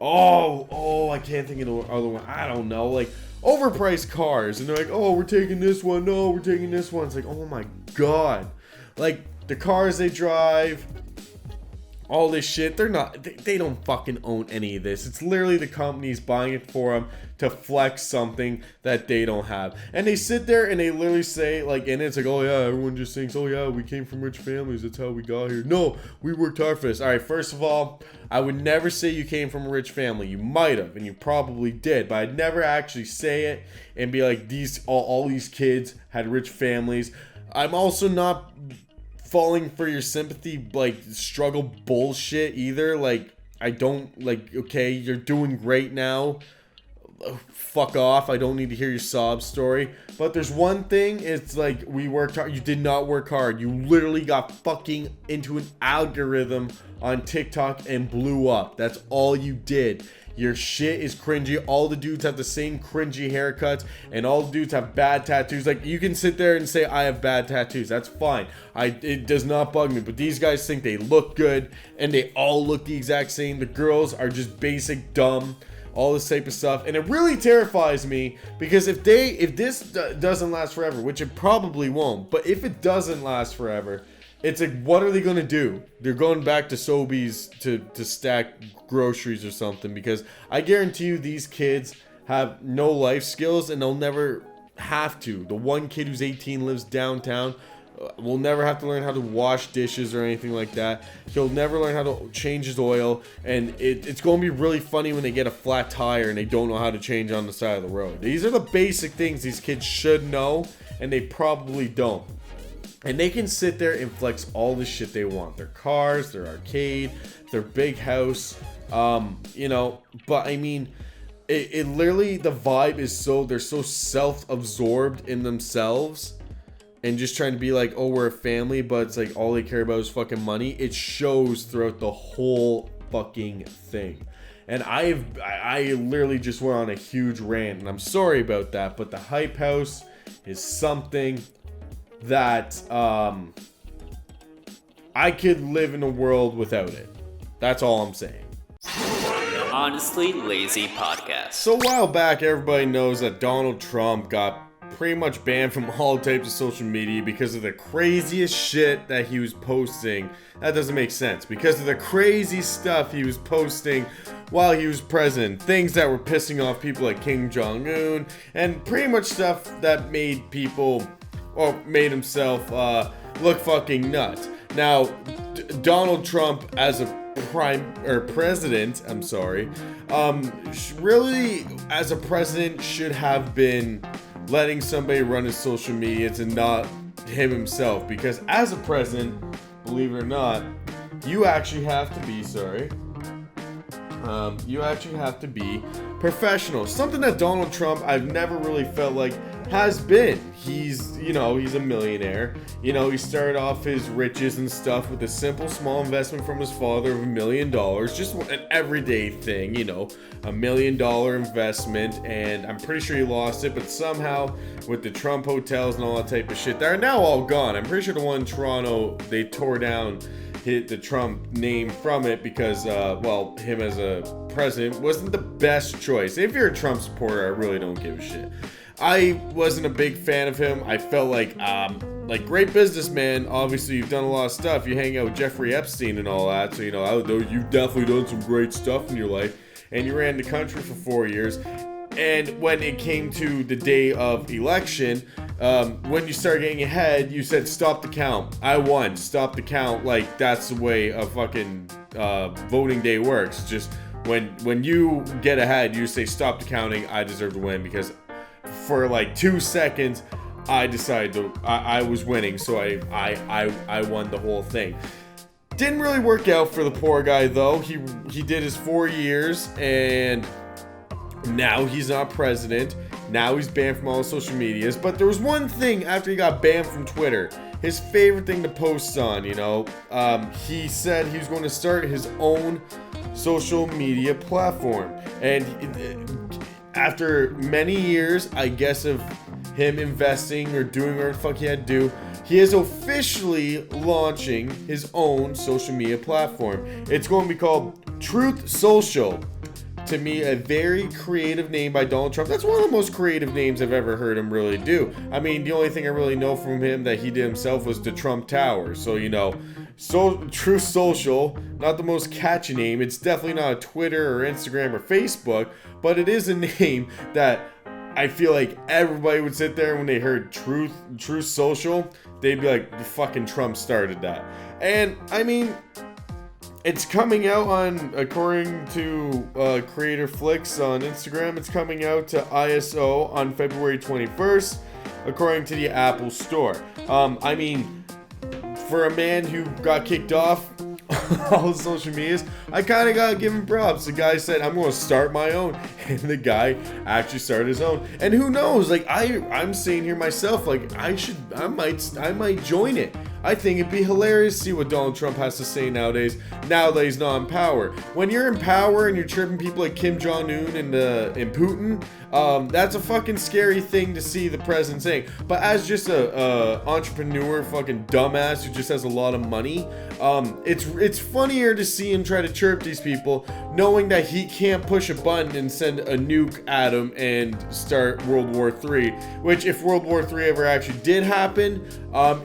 [SPEAKER 1] I can't think of the other one. I don't know. Like, overpriced cars. And they're like, oh, we're taking this one. No, we're taking this one. It's like, oh my god. Like, the cars they drive, all this shit, they don't fucking own any of this. It's literally the companies buying it for them to flex something that they don't have. And they sit there and they literally say, like, and it's like, oh yeah, everyone just thinks, oh yeah, we came from rich families, that's how we got here. No, we worked hard for this. Alright, first of all, I would never say you came from a rich family. You might have, and you probably did, but I'd never actually say it and be like, all these kids had rich families. I'm also not falling for your sympathy, like, struggle bullshit either. Like, I don't, like, okay, you're doing great now, fuck off, I don't need to hear your sob story. But there's one thing, it's like, we worked hard. You did not work hard. You literally got fucking into an algorithm on TikTok and blew up. That's all you did. Your shit is cringy. All the dudes have the same cringy haircuts, and all the dudes have bad tattoos. Like, you can sit there and say, I have bad tattoos. That's fine. It does not bug me. But these guys think they look good, and they all look the exact same. The girls are just basic, dumb, all this type of stuff. And it really terrifies me, because if this doesn't last forever, which it probably won't, but if it doesn't last forever, it's like, what are they going to do? They're going back to Sobeys to stack groceries or something, because I guarantee you these kids have no life skills, and they'll never have to. The one kid who's 18 lives downtown, will never have to learn how to wash dishes or anything like that. He'll never learn how to change his oil, and it's going to be really funny when they get a flat tire and they don't know how to change on the side of the road. These are the basic things these kids should know, and they probably don't. And they can sit there and flex all the shit they want. Their cars, their arcade, their big house, But I mean, it literally, the vibe is they're so self-absorbed in themselves and just trying to be like, oh, we're a family, but it's like all they care about is fucking money. It shows throughout the whole fucking thing. And I literally just went on a huge rant, and I'm sorry about that, but the Hype House is something that I could live in a world without it. That's all I'm saying.
[SPEAKER 2] The Honestly Lazy Podcast.
[SPEAKER 1] So a while back, everybody knows that Donald Trump got pretty much banned from all types of social media because of the craziest shit that he was posting. That doesn't make sense. Because of the crazy stuff he was posting while he was president. Things that were pissing off people like Kim Jong-un, and pretty much stuff that made himself look fucking nuts. Now, Donald Trump as a president, really as a president should have been letting somebody run his social medias and not him himself, because as a president, believe it or not, you actually have to be professional. Something that Donald Trump, I've never really felt like has been. He's a millionaire. He started off his riches and stuff with a simple small investment from his father of $1 million. Just an everyday thing, $1 million investment, and I'm pretty sure he lost it, but somehow with the Trump hotels and all that type of shit, they're now all gone. I'm pretty sure the one in Toronto, they tore down the Trump name from it because, him as a president wasn't the best choice. If you're a Trump supporter, I really don't give a shit. I wasn't a big fan of him. I felt like great businessman. Obviously, you've done a lot of stuff. You hang out with Jeffrey Epstein and all that, so you've definitely done some great stuff in your life. And you ran the country for 4 years. And when it came to the day of election, when you started getting ahead, you said, stop the count. I won. Stop the count. Like, that's the way a fucking voting day works. Just when you get ahead, you say, stop the counting. I deserve to win, because for like 2 seconds, I decided I was winning. So I won the whole thing. Didn't really work out for the poor guy, though. He did his 4 years, and now he's not president. Now he's banned from all the social medias. But there was one thing after he got banned from Twitter. His favorite thing to post on, he said he was going to start his own social media platform. And after many years, I guess, of him investing or doing whatever the fuck he had to do, he is officially launching his own social media platform. It's going to be called Truth Social. To me, a very creative name by Donald Trump. That's one of the most creative names I've ever heard him really do. I mean, the only thing I really know from him that he did himself was the Trump Tower. So, Truth Social, not the most catchy name. It's definitely not a Twitter or Instagram or Facebook, but it is a name that I feel like everybody would sit there when they heard Truth Social, they'd be like, fucking Trump started that. And, I mean, it's coming out according to Creator Flicks on Instagram, it's coming out to ISO on February 21st, according to the Apple Store. I mean, for a man who got kicked off all the social medias, I kind of gotta give him props. The guy said, I'm gonna start my own, and the guy actually started his own. And who knows, like, I'm saying here myself, like, I might join it. I think it'd be hilarious to see what Donald Trump has to say nowadays, now that he's not in power. When you're in power and you're tripping people like Kim Jong-un and Putin, that's a fucking scary thing to see the president saying. But as just a entrepreneur, fucking dumbass who just has a lot of money, it's funnier to see him try to chirp these people, knowing that he can't push a button and send a nuke at them and start World War III. Which, if World War III ever actually did happen,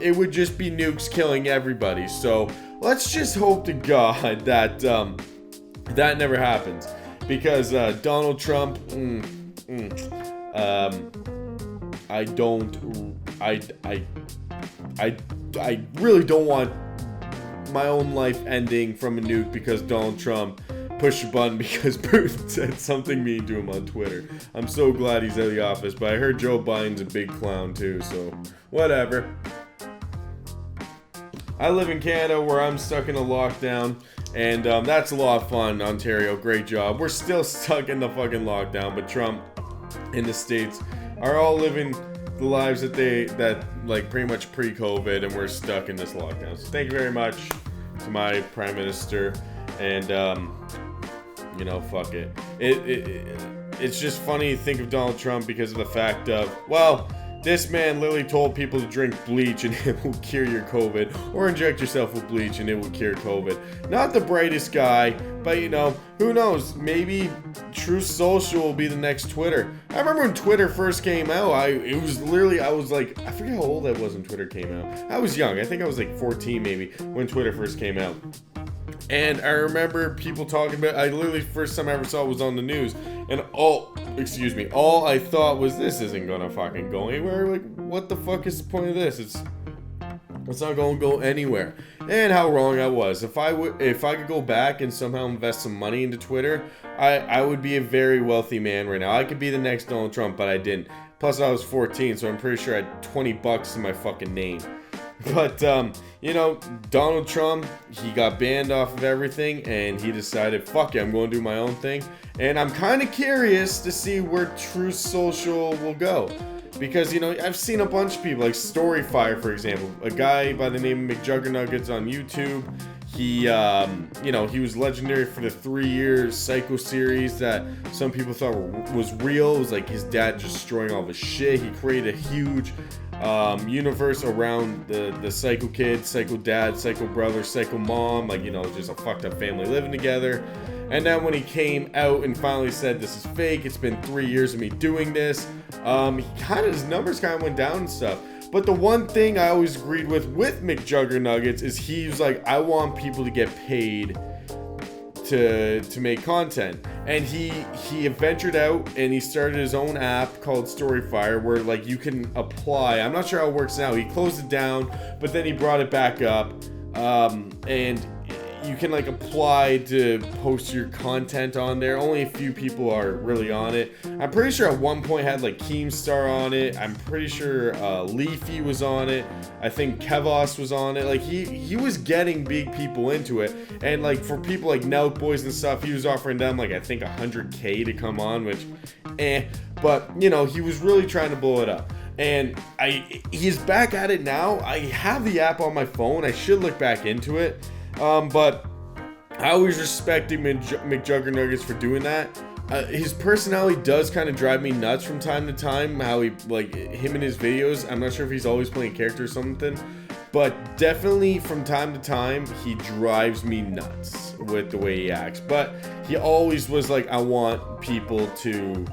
[SPEAKER 1] it would just be nukes killing everybody. So let's just hope to God that that never happens, because Donald Trump, I really don't want my own life ending from a nuke because Donald Trump pushed a button because Putin said something mean to him on Twitter. I'm so glad he's out of the office, but I heard Joe Biden's a big clown too, so whatever. I live in Canada where I'm stuck in a lockdown, and that's a lot of fun. Ontario, great job. We're still stuck in the fucking lockdown, but Trump in the States are all living the lives that like pretty much pre-COVID, and we're stuck in this lockdown. So thank you very much to my Prime Minister, and fuck it. It's just funny to think of Donald Trump because of the fact of, well, this man literally told people to drink bleach and it will cure your COVID, or inject yourself with bleach and it will cure COVID. Not the brightest guy, but who knows? Maybe Truth Social will be the next Twitter. I remember when Twitter first came out, I was like, I forget how old I was when Twitter came out. I was young. I think I was like 14 maybe when Twitter first came out. And I remember people talking about, I literally, first time I ever saw it was on the news, and all I thought was, this isn't gonna fucking go anywhere. Like, what the fuck is the point of this? It's not gonna go anywhere. And how wrong I was. If I could go back and somehow invest some money into Twitter, I would be a very wealthy man right now. I could be the next Donald Trump, but I didn't. Plus I was 14, so I'm pretty sure I had $20 in my fucking name. But, Donald Trump, he got banned off of everything, and he decided, fuck it, I'm going to do my own thing. And I'm kind of curious to see where Truth Social will go. Because, I've seen a bunch of people, like Storyfire, for example. A guy by the name of McJuggernuggets on YouTube. He, he was legendary for the 3-year Psycho series that some people thought was real. It was like his dad destroying all of his shit. He created a huge universe around the Psycho kid, Psycho dad, Psycho brother, Psycho mom, just a fucked up family living together. And then when he came out and finally said, this is fake, it's been 3 years of me doing this, his numbers kind of went down and stuff. But the one thing I always agreed with McJuggernuggets is he was like, I want people to get paid to make content. And he ventured out and he started his own app called Storyfire, where like you can apply. I'm not sure how it works now. He closed it down, but then he brought it back up, and you can like apply to post your content on there. Only a few people are really on it. I'm pretty sure at one point had like Keemstar on it. I'm pretty sure Leafy was on it. I think Kevos was on it. Like he was getting big people into it. And like for people like Nelk Boys and stuff, he was offering them like I think $100K to come on, which but he was really trying to blow it up. And he's back at it now. I have the app on my phone. I should look back into it. But I always respected McJuggernuggets for doing that. His personality does kind of drive me nuts from time to time. How he, like, him in his videos, I'm not sure if he's always playing a character or something, but definitely from time to time, he drives me nuts with the way he acts. But he always was like, I want people to,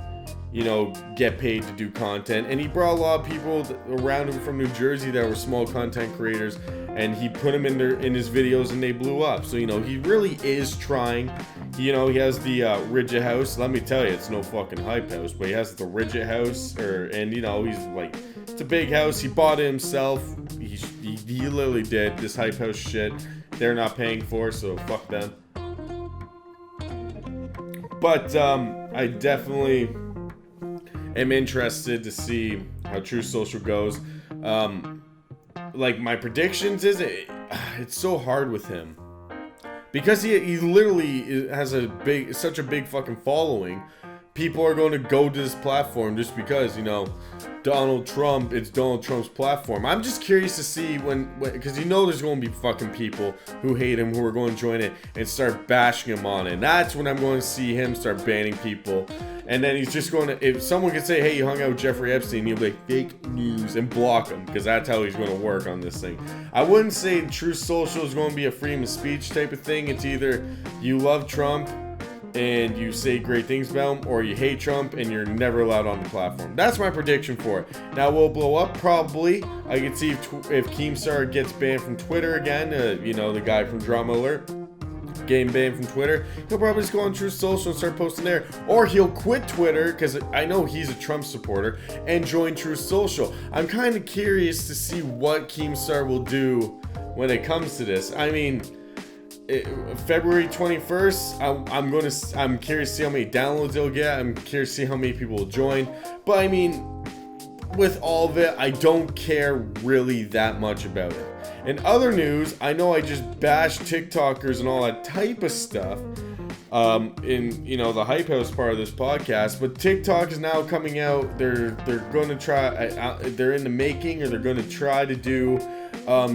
[SPEAKER 1] get paid to do content. And he brought a lot of people around him from New Jersey that were small content creators, and he put them in his videos and they blew up. So, he really is trying. He has the Ridget house. Let me tell you, it's no fucking hype house, but he has the Ridget house, and he's like, it's a big house. He bought it himself. He literally did this hype house shit. They're not paying for, so fuck them. But I definitely am interested to see how Truth Social goes. Like my predictions is it's so hard with him because he literally has such a big fucking following. People are going to go to this platform just because Donald Trump, it's Donald Trump's platform. I'm just curious to see when because there's going to be fucking people who hate him who are going to join it and start bashing him on it. And that's when I'm going to see him start banning people. And then he's just going to, if someone could say, hey, you hung out with Jeffrey Epstein, he'll be like, fake news, and block him, because that's how he's going to work on this thing. I wouldn't say Truth Social is going to be a freedom of speech type of thing. It's either you love Trump and you say great things about him, or you hate Trump and you're never allowed on the platform. That's my prediction for it. Now, will it blow up? Probably. I can see if Keemstar gets banned from Twitter again, the guy from Drama Alert, getting banned from Twitter, he'll probably just go on Truth Social and start posting there. Or he'll quit Twitter, because I know he's a Trump supporter, and join Truth Social. I'm kind of curious to see what Keemstar will do when it comes to this. I mean, February 21st, I'm curious to see how many downloads they'll get. I'm curious to see how many people will join. But I mean, with all of it, I don't care really that much about it. In other news, I know I just bashed TikTokers and all that type of stuff in, you know, the Hype House part of this podcast, but TikTok is now coming out. They're going to try, they're in the making, or they're going to try to do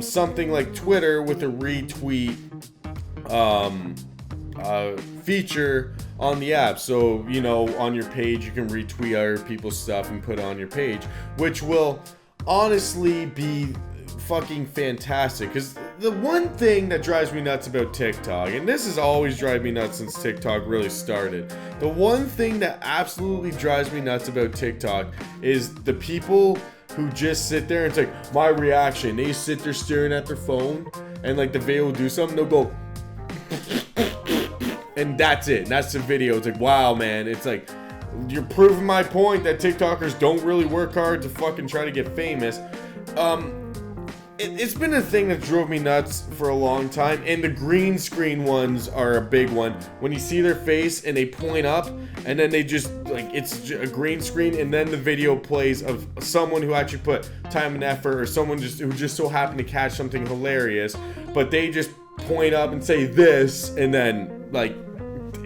[SPEAKER 1] something like Twitter with a retweet feature on the app. So, you know, on your page you can retweet other people's stuff and put it on your page, which will honestly be fucking fantastic. Because the one thing that drives me nuts about TikTok, and this has always driven me nuts since TikTok really started, the one thing that absolutely drives me nuts about TikTok is the people who just sit there and it's like, my reaction. They sit there staring at their phone, and like the video will do something, they'll go and that's it. That's the video. It's like, wow, man. It's like, you're proving my point that TikTokers don't really work hard to fucking try to get famous. It's been a thing that drove me nuts for a long time, and the green screen ones are a big one. When you see their face and they point up, and then they just, like, it's a green screen, and then the video plays of someone who actually put time and effort, or someone who just so happened to catch something hilarious, but they just point up and say this, and then, like,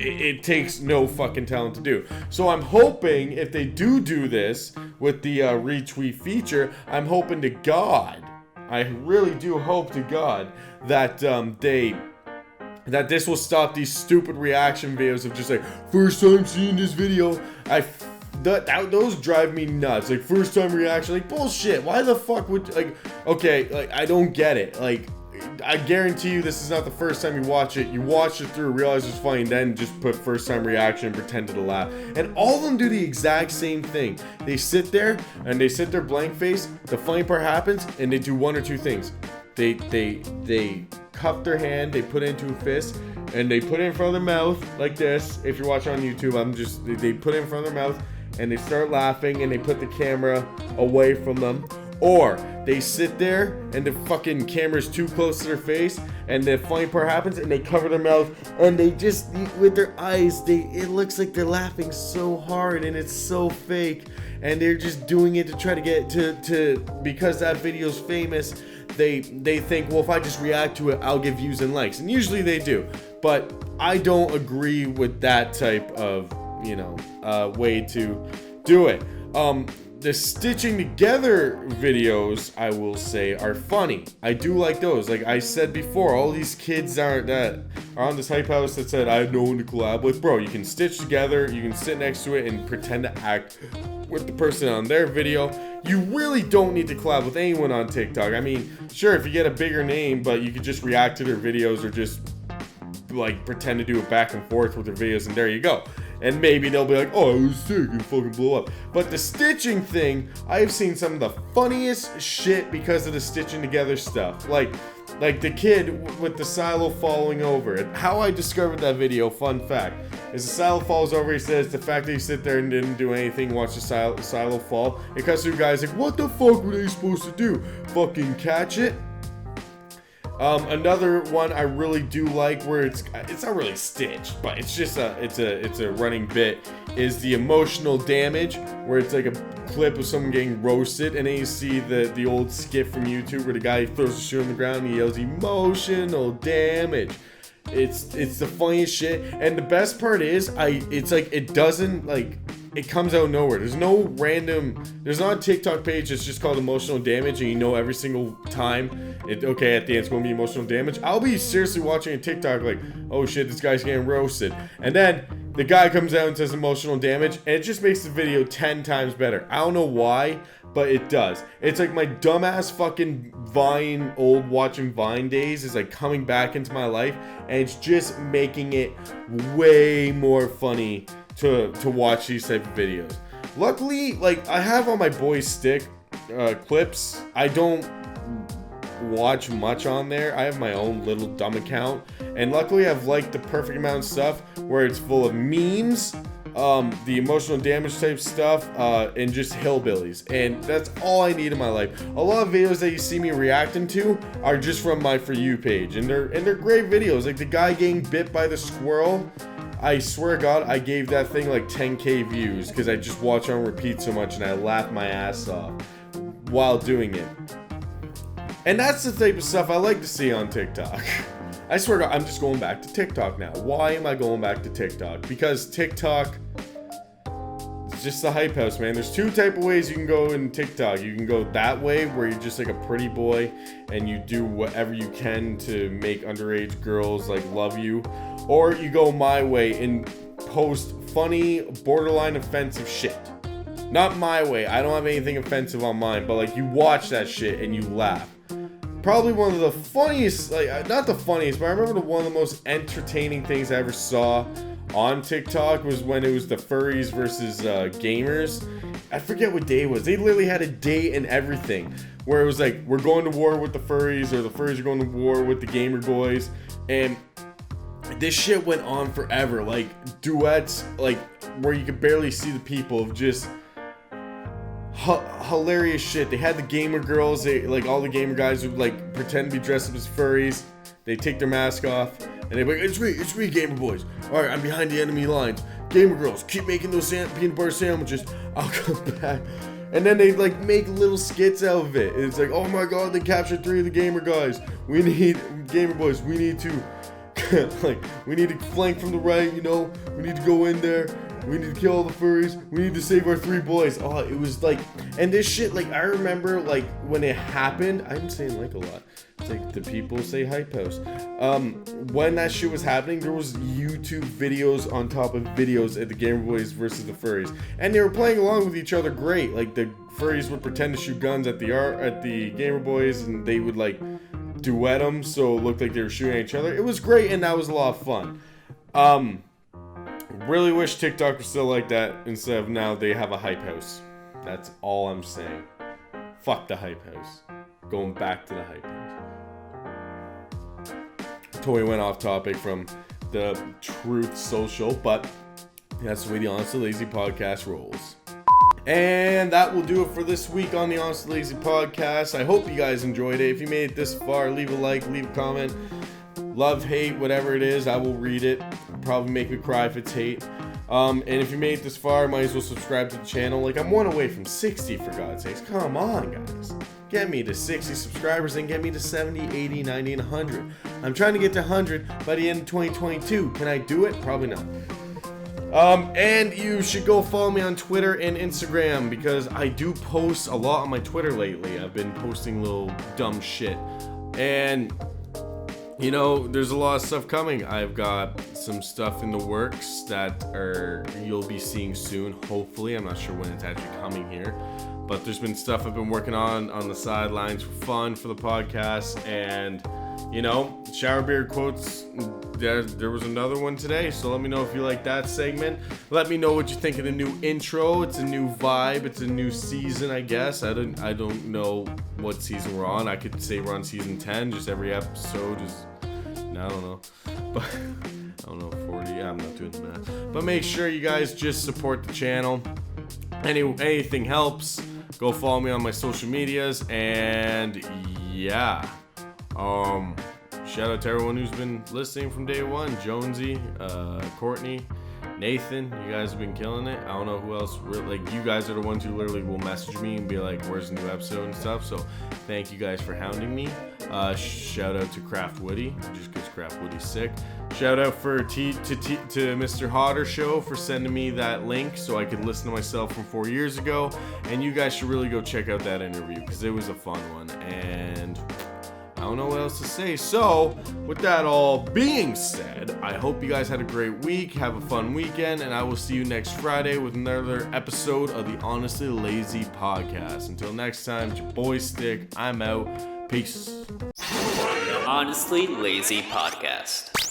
[SPEAKER 1] it takes no fucking talent to do. So I'm hoping if they do this with the retweet feature, I'm hoping to God, I really do hope to God that that this will stop these stupid reaction videos of just like, first time seeing this video. Those drive me nuts. Like, first time reaction, like, bullshit. Why the fuck would, like, okay, like, I don't get it. Like, I guarantee you this is not the first time you watch it. You watch it through, realize it's funny, then just put first time reaction and pretend to laugh. And all of them do the exact same thing. They sit there and they sit there blank face. The funny part happens and they do one or two things. They cup their hand, they put it into a fist, and they put it in front of their mouth like this. If you're watching on YouTube, they put it in front of their mouth and they start laughing and they put the camera away from them. Or they sit there and the fucking camera's too close to their face and the funny part happens and they cover their mouth and they just, with their eyes, it looks like they're laughing so hard and it's so fake, and they're just doing it to try to get to because that video's famous. They think, well, if I just react to it, I'll get views and likes, and usually they do. But I don't agree with that type of, you know, way to do it. The stitching together videos, I will say, are funny. I do like those. Like I said before, all these kids that are on this Hype House that said, I have no one to collab with. Bro, you can stitch together, you can sit next to it and pretend to act with the person on their video. You really don't need to collab with anyone on TikTok. I mean, sure, if you get a bigger name, but you could just react to their videos or just like pretend to do it back and forth with their videos, and there you go. And maybe they'll be like, oh, it was sick, and fucking blow up. But the stitching thing, I've seen some of the funniest shit because of the stitching together stuff. Like the kid with the silo falling over. And how I discovered that video, fun fact, is the silo falls over, he says, the fact that you sit there and didn't do anything, watch the silo fall. It cuts to a guy's like, what the fuck were they supposed to do? Fucking catch it? Another one I really do like, where it's not really stitched, but it's just it's a running bit, is the emotional damage, where it's like a clip of someone getting roasted, and then you see the old skit from YouTube where the guy throws the shoe on the ground and he yells emotional damage. It's the funniest shit, and the best part is it's like it doesn't, like, it comes out of nowhere. There's not a TikTok page that's just called emotional damage and you know every single time at the end it's gonna be emotional damage. I'll be seriously watching a TikTok like, oh shit, this guy's getting roasted, and then the guy comes out and says emotional damage, and it just makes the video 10 times better. I don't know why, but it does. It's like my dumbass fucking watching Vine days is like coming back into my life, and it's just making it way more funny to watch these type of videos. Luckily, like, I have on my BoyStick clips. I don't watch much on there. I have my own little dumb account, and luckily I've liked the perfect amount of stuff where it's full of memes, the emotional damage type stuff, and just hillbillies, and that's all I need in my life. A lot of videos that you see me reacting to are just from my For You page, and they're great videos. Like the guy getting bit by the squirrel, I swear to God, I gave that thing like 10k views because I just watch on repeat so much and I laugh my ass off while doing it. And that's the type of stuff I like to see on TikTok. I swear to God, I'm just going back to TikTok now. Why am I going back to TikTok? Because TikTok is just the hype house, man. There's two type of ways you can go in TikTok. You can go that way where you're just like a pretty boy and you do whatever you can to make underage girls like love you. Or you go my way and post funny, borderline offensive shit. Not my way. I don't have anything offensive on mine, but like you watch that shit and you laugh. Probably one of the funniest, like not the funniest, but I remember one of the most entertaining things I ever saw on TikTok was when it was the furries versus gamers. I forget what day it was. They literally had a day and everything where it was like, we're going to war with the furries, or the furries are going to war with the gamer boys, and this shit went on forever. Like duets, like where you could barely see the people, of just hilarious shit. They had the gamer girls, they like all the gamer guys would like pretend to be dressed up as furries. They take their mask off and they'd be like, it's me gamer boys, alright, I'm behind the enemy lines, gamer girls, keep making those peanut butter sandwiches, I'll come back. And then they like make little skits out of it. It's like, oh my god, they captured 3 of the gamer guys, we need gamer boys, we need to like, we need to flank from the right, you know, we need to go in there, we need to kill all the furries, we need to save our 3 boys. Oh, it was like, and this shit, like, I remember, like, when it happened, I'm saying like a lot, it's like the people say hype house. When that shit was happening, there was YouTube videos on top of videos at the Gamer Boys versus the furries, and they were playing along with each other great. Like, the furries would pretend to shoot guns at the Gamer Boys, and they would, like, duet them so it looked like they were shooting at each other. It was great, and that was a lot of fun. Really wish TikTok was still like that instead of now they have a hype house. That's all I'm saying. Fuck the hype house. Going back to the hype house. Totally went off topic from the Truth Social, but that's the way the Honestly Lazy podcast rolls. And that will do it for this week on the Honestly Lazy podcast. I hope you guys enjoyed it. If you made it this far, leave a like, leave a comment. Love, hate, whatever it is, I will read it. It'll probably make me cry if it's hate. And if you made it this far, might as well subscribe to the channel. Like, I'm one away from 60, for God's sakes. Come on, guys. Get me to 60 subscribers and get me to 70, 80, 90, and 100. I'm trying to get to 100 by the end of 2022. Can I do it? Probably not. And you should go follow me on Twitter and Instagram, because I do post a lot on my Twitter lately. I've been posting little dumb shit. And you know, there's a lot of stuff coming. I've got some stuff in the works that you'll be seeing soon, hopefully. I'm not sure when it's actually coming here. But there's been stuff I've been working on the sidelines for fun for the podcast. And, you know, shower beard quotes, there was another one today. So let me know if you like that segment. Let me know what you think of the new intro. It's a new vibe. It's a new season, I guess. I don't know what season we're on. I could say we're on season 10. Just every episode is... I don't know, but I don't know, 40, yeah, I'm not doing the math, but make sure you guys just support the channel. Anything helps. Go follow me on my social medias, and yeah, shout out to everyone who's been listening from day one. Jonesy, Courtney, Nathan, you guys have been killing it. I don't know who else, like, you guys are the ones who literally will message me and be like, where's the new episode and stuff, so thank you guys for hounding me. Shout out to Craft Woody, just because Craft Woody's sick. Shout out to Mr. Hodder Show for sending me that link so I could listen to myself from 4 years ago, and you guys should really go check out that interview because it was a fun one, and I don't know what else to say. So, with that all being said, I hope you guys had a great week, have a fun weekend, and I will see you next Friday with another episode of the Honestly Lazy podcast. Until next time, it's your boy Stick. I'm out. Peace.
[SPEAKER 2] Honestly Lazy Podcast.